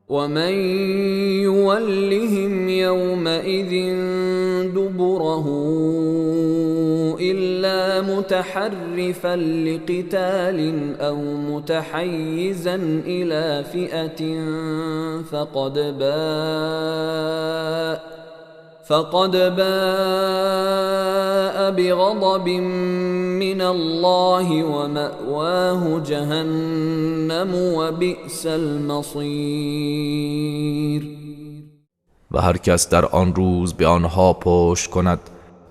ومن يولهم يومئذ دبره إلا متحرفا لقتال أو متحيزا إلى فئة فقد باء بغضب من الله ومأواه جهنم وبئس المصير. و هر کس در آن روز به آنها پشت کند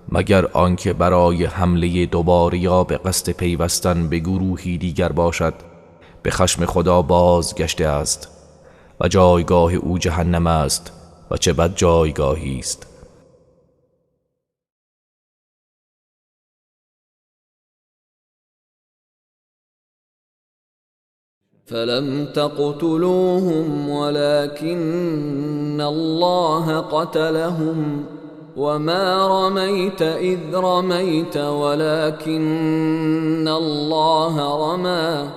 مگر آنکه برای حمله دوباره یا به قصد پیوستن به گروهی دیگر باشد، به خشم خدا بازگشته است و جایگاه او جهنم است و چه بد جایگاهی است. فلم تقتلوهم ولكن الله قتلهم وما رميت إذ رميت ولكن الله رمى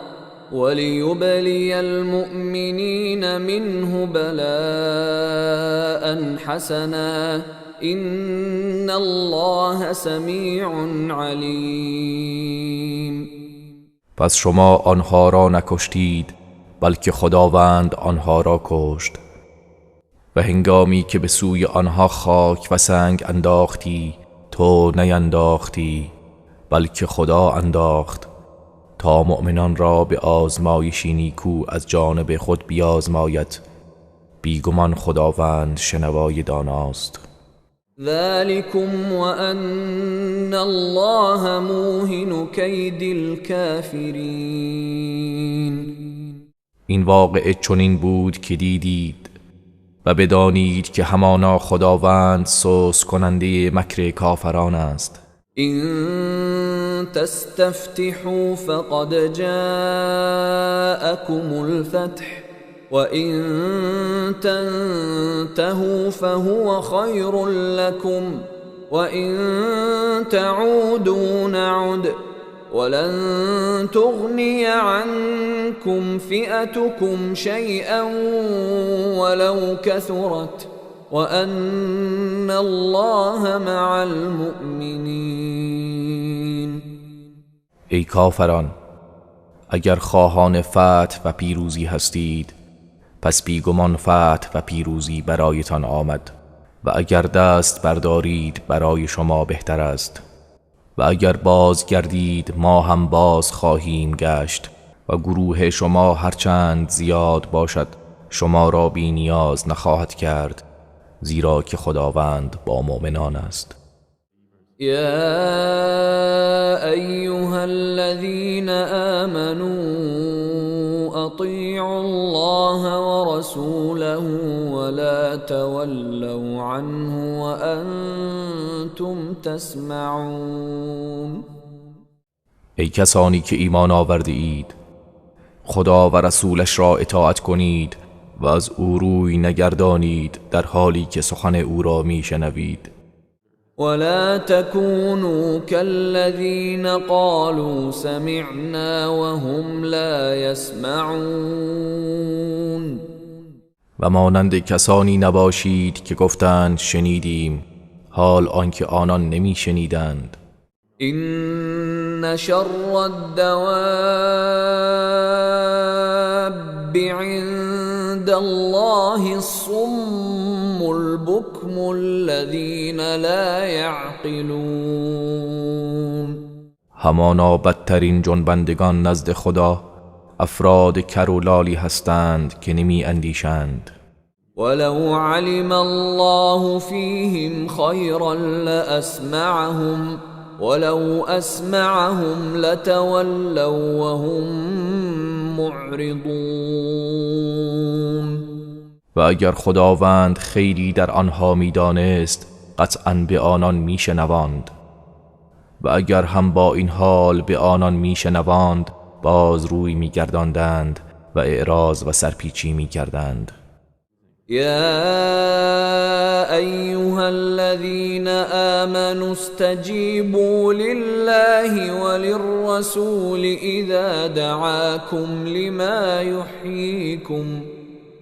وليبلي المؤمنين منه بلاء حسنا إن الله سمیع علیم. پس شما آنها را نکشتید بلکه خداوند آنها را کشت و هنگامی که به سوی آنها خاک و سنگ انداختی تو نینداختی بلکه خدا انداخت تا مؤمنان را به آزمایشی نیکو از جانب خود بیازماید. بیگمان خداوند شنوای داناست. ذلكم وأن الله موهن كید الكافرین. این واقعه چنین بود که دیدید و بدانید که همانا خداوند سوس کننده مکر کافران است. إن تستفتحوا فقد جاءكم الفتح وإن تنتهوا فهو خير لكم وإن تعودوا نعد ولن تغني عنكم فئتكم شيئا ولو كثرت وأن الله مع المؤمنین. ای کافران، اگر خواهان فتح و پیروزی هستید پس بیگمان فتح و پیروزی برایتان آمد و اگر دست بردارید برای شما بهتر است و اگر باز گردید ما هم باز خواهیم گشت و گروه شما هرچند زیاد باشد شما را بی نیاز نخواهد کرد زیرا که خداوند با مؤمنان است. یا ایها الذین آمنوا اطیعوا الله ورسوله ولا تولوا عنه وانتم تسمعون. ای کسانی که ایمان آورده اید خدا و رسولش را اطاعت کنید و از او روی نگردانید در حالی که سخن او را میشنوید. ولا تكونوا كالذين قالوا سمعنا وهم لا يسمعون. و مانند کسانی نباشید که گفتند شنیدیم حال آنکه آنان نمی شنیدند. إن شر الدواب عند الله الصم البكم الذين لا يعقلون. همانا بدترین جنبندگان نزد خدا افراد کر و لالی هستند که نمی اندیشند. ولو علم الله فيهم خيرا لأسمعهم ولو أسمعهم لتولوا وهم معرضون. و اگر خداوند خیری در آنها میدانست قطعاً به آنان میشنواند و اگر هم با این حال به آنان میشنواند باز روی میگرداندند و اعراض و سرپیچی میکردند. يا أيها الذين آمنوا استجيبوا لله وللرسول إذا دعاكم لما يحييكم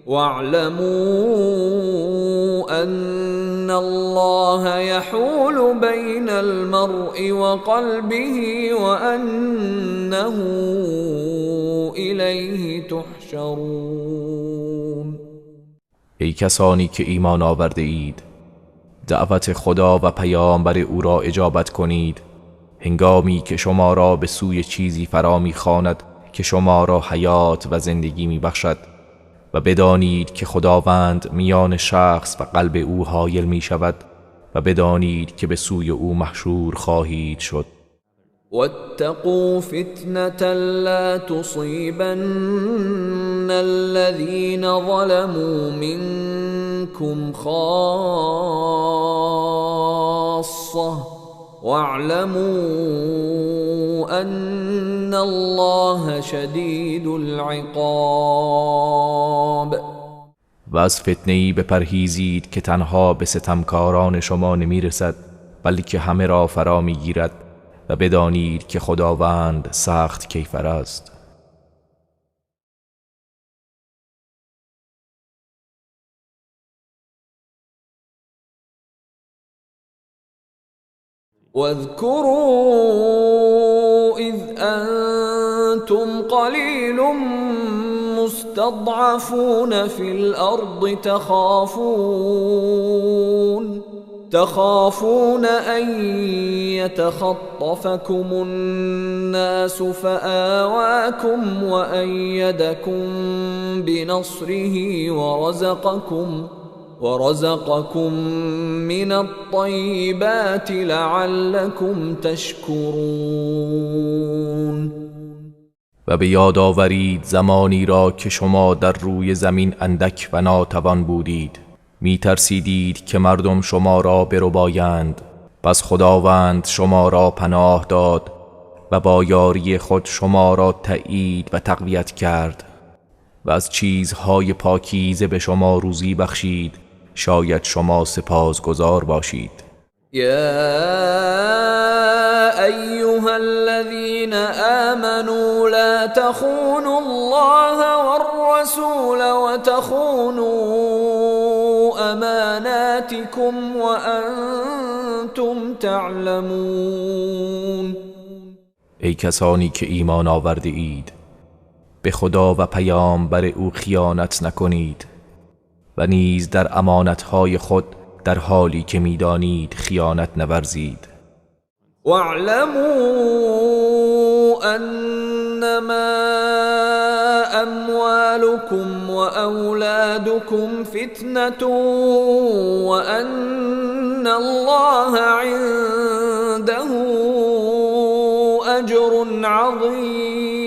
واعلموا أن الله يحول بين المرء وقلبه وأنه إليه تحشرون. ای کسانی که ایمان آورده اید دعوت خدا و پیامبر او را اجابت کنید هنگامی که شما را به سوی چیزی فرا می‌خواند که شما را حیات و زندگی می‌بخشد و بدانید که خداوند میان شخص و قلب او حایل می‌شود و بدانید که به سوی او محشور خواهید شد. واتقوا فتنة لا تصيبن الذين ظلموا منكم خاصة واعلموا أن الله شديد العقاب. و از فتنه‌ای بپرهیزید که تنها به ستمکاران شما نمیرسد بلکه همه را فرا میگیرد و بدانید که خداوند سخت کیفر است. واذكروا إذ أنتم قليل مستضعفون في الأرض تخافون أن يتخطفكم الناس فآواكم وأيدكم بنصره ورزقكم من الطيبات لعلكم تشكرون. و به یاد آورید زمانی را که شما در روی زمین اندک و ناتوان بودید، می ترسیدید که مردم شما را بربایند، پس خداوند شما را پناه داد و با یاری خود شما را تأیید و تقویت کرد و از چیزهای پاکیزه به شما روزی بخشید، شاید شما سپاسگزار باشید. يا أيها الذين آمنوا لا تخونوا الله والرسول وتخونوا أماناتكم وأنتم تعلمون. ای کسانی که ایمان آورده اید، به خدا و پیامبر او خیانت نکنید و نیز در امانتهای خود در حالی که میدانید خیانت نورزید. واعلموا انما اموالكم واولادكم فتنة وان الله عنده اجر عظیم.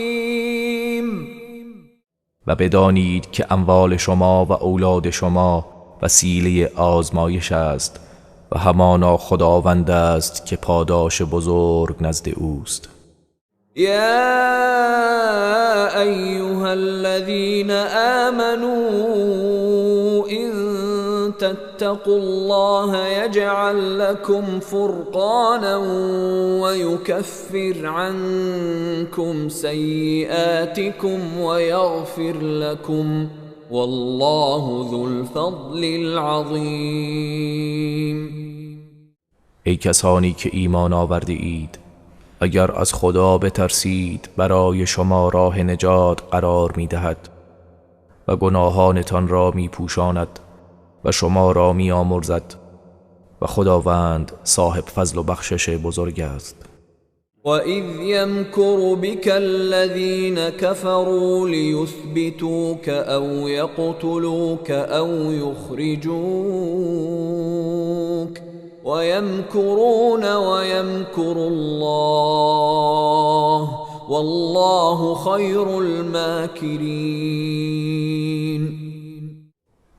و بدانید که اموال شما و اولاد شما وسیله آزمایش است و همانا خداوند است که پاداش بزرگ نزد اوست. یا ایها الذین آمنوا ان تتقوا الله یجعل لكم فرقانا ويكفر عنكم سیئاتكم ويغفر لكم والله ذو الفضل العظیم. ای کسانی که ایمان آورده اید، اگر از خدا بترسید برای شما راه نجات قرار می دهد و گناهانتان را می پوشاند و شما را می آمرزد و خداوند صاحب فضل و بخشش بزرگ است. وَإِذْ يَمْكُرُ بِكَ الَّذِينَ كَفَرُوا لِيُثْبِتُوكَ أَوْ يَقْتُلُوكَ أَوْ يُخْرِجُوكَ وَيَمْكُرُونَ وَيَمْكُرُ اللَّهُ وَاللَّهُ خَيْرُ الْمَاكِرِينَ.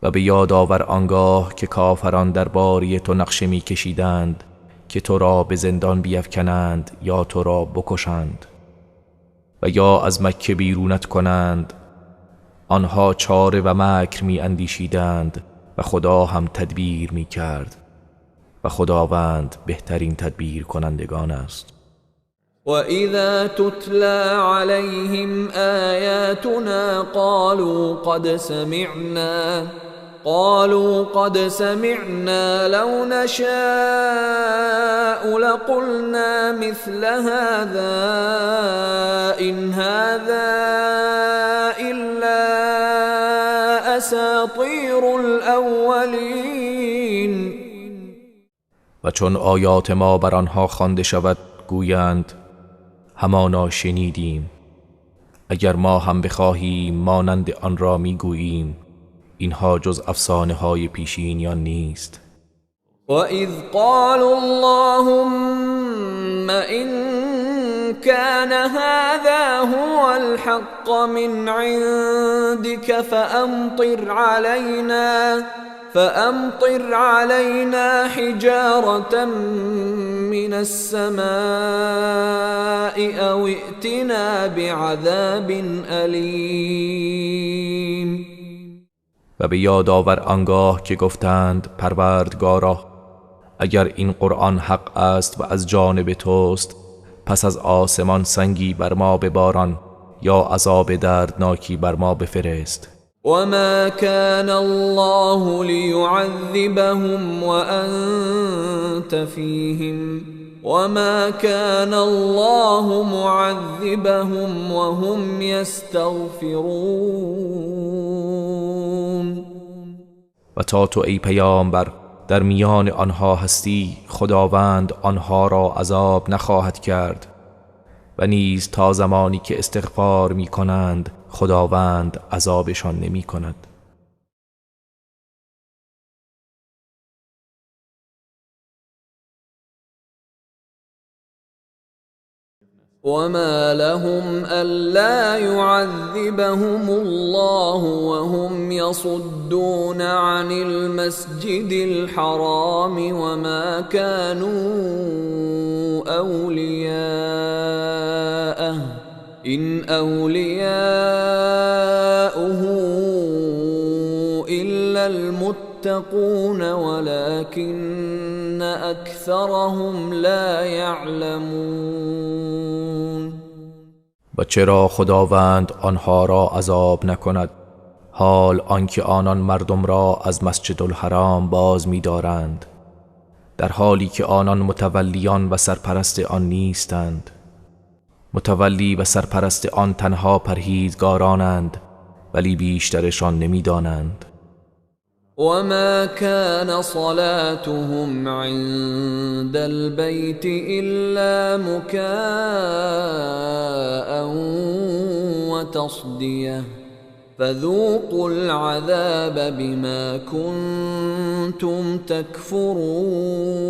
و به یاد آور آنگاه که کافران درباره تو نقشه می کشیدند که تو را به زندان بیفکنند یا تو را بکشند و یا از مکه بیرونت کنند. آنها چاره و مکر می اندیشیدند و خدا هم تدبیر می کرد و خداوند بهترین تدبیر کنندگان است. وَإِذَا تُتْلَى عَلَيْهِمْ آيَاتُنَا قالوا قد سمعنا لو نشاء لقلنا مثل هذا إن هذا إلا أساطير الأولين. و چون آیات ما بر آنها خوانده شود گویند همانا شنیدیم، اگر ما هم بخواهیم مانند آن را میگوییم، اینها جز افسانه های پیشینیان نیست. وَإِذْ قَالُوا اللَّهُمَّ إِن كَانَ هَذَا هُوَ الْحَقَّ مِنْ عِنْدِكَ فَأَمْطِرْ عَلَيْنَا حِجَارَةً مِنَ السَّمَاءِ أَوْ ائْتِنَا بِعَذَابٍ أَلِيمٍ. و به یاد آور آنگاه که گفتند پروردگارا اگر این قرآن حق است و از جانب توست پس از آسمان سنگی بر ما بباران یا عذاب دردناکی بر ما بفرست. وما كان الله ليعذبهم وأنت فيهم وما كان الله معذبهم وهم يستغفرون. و تا تو ای پیامبر در میان آنها هستی خداوند آنها را عذاب نخواهد کرد و نیز تا زمانی که استغفار می کنند خداوند عذابشان نمی کند. وما لهم ألا يعذبهم الله وهم يصدون عن المسجد الحرام وما كانوا أولياءه إن أولياؤه إلا المتقون ولكن أكثرهم لا يعلمون. و چرا خداوند آنها را عذاب نکند حال آنکه آنان مردم را از مسجد الحرام باز می دارند در حالی که آنان متولیان و سرپرست آن نیستند. متولی و سرپرست آن تنها پرهیزگارانند ولی بیشترشان نمی دانند. وما كان صلاتهم عند البيت إلا مكاء وتصدية فذوقوا العذاب بما كنتم تكفرون.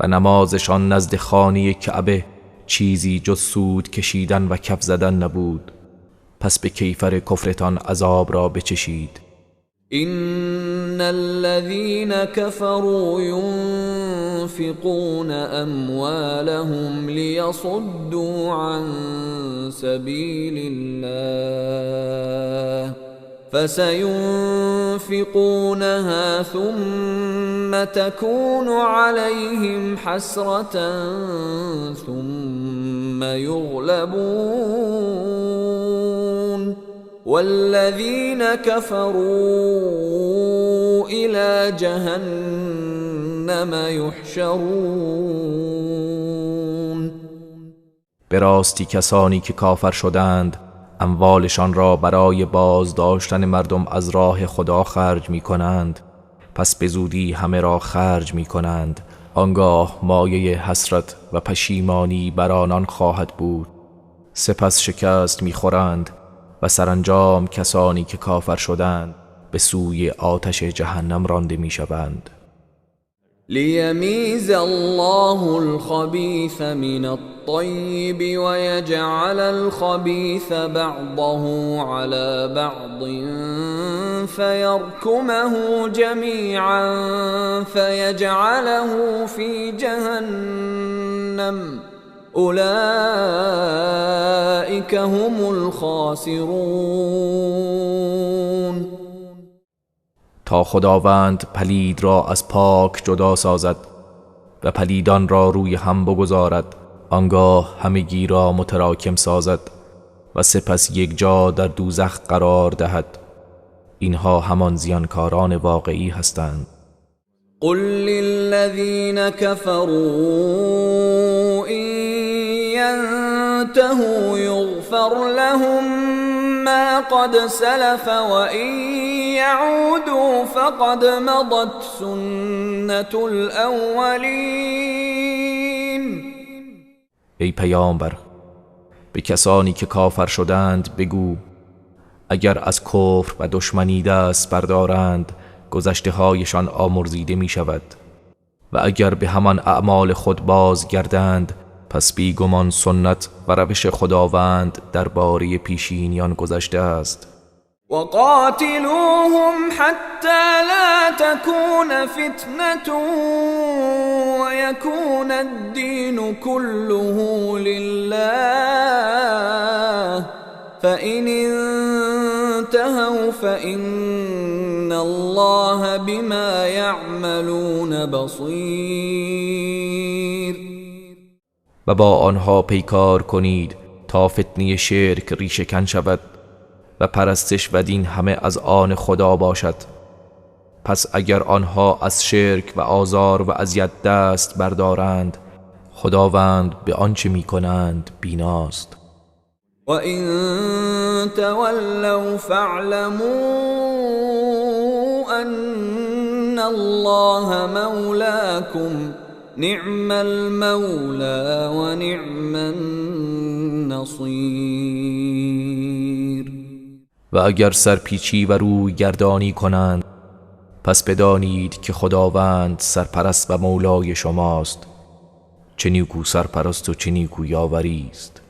و نمازشان نزد خانه کعبه چیزی جز سود کشیدن و کف زدن نبود پس به کیفر کفرتان عذاب را بچشید. إن الذين كفروا ينفقون أموالهم ليصدوا عن سبيل الله فسينفقونها ثم تكون عليهم حسرة ثم يغلبون والذين كفروا إلى جهنم يحشرون. به راستی کسانی که کافر شدند اموالشان را برای بازداشتن مردم از راه خدا خرج می کنند پس به زودی همه را خرج می کنند آنگاه مایه حسرت و پشیمانی بر آنان خواهد بود سپس شکست می خورند و سرانجام کسانی که کافر شدند به سوی آتش جهنم رانده می شوند. ليميز الله الخبيث من الطيب ويجعل الخبيث بعضه على بعض فيركمه جميعا فيجعله في جهنم أولئك هم الخاسرون. تا خداوند پلید را از پاک جدا سازد و پلیدان را روی هم بگذارد آنگاه همگی را متراکم سازد و سپس یک جا در دوزخ قرار دهد اینها همان زیانکاران واقعی هستند. قل للذين كفروا إن ينتهوا يغفر لهم ما قد سلف وإن يعودوا فقد مضت سنة الأولين. ای پیامبر به کسانی که کافر شدند بگو اگر از کفر و دشمنی دست بردارند گذشته هایشان آمرزیده می شود و اگر به همان اعمال خود باز گردند پس بیگمان سنت و روش خداوند درباره پیشینیان گذشته است. وقاتلوهم حتى لا تكون فتنة ويكون الدين كله لله فإن انتهوا فإن الله بما يعملون بصير. و با آنها پیکار کنید تا فتنه شرک ریشه‌کن شود و پرستش و دین همه از آن خدا باشد. پس اگر آنها از شرک و آزار و اذیت دست بردارند، خداوند به آنچه می‌کنند بیناست. وَإِن تَوَلَّوْا فَاعْلَمُوا أَنَّ اللَّهَ مَوْلَاكُمْ نِعْمَ الْمَوْلَى وَنِعْمَ النَّصِيرُ. و اگر سرپیچی و روی گردانی کنند، پس بدانید که خداوند سرپرست و مولای شماست. چه نیکو سرپرست و چه نیکو یاوری است.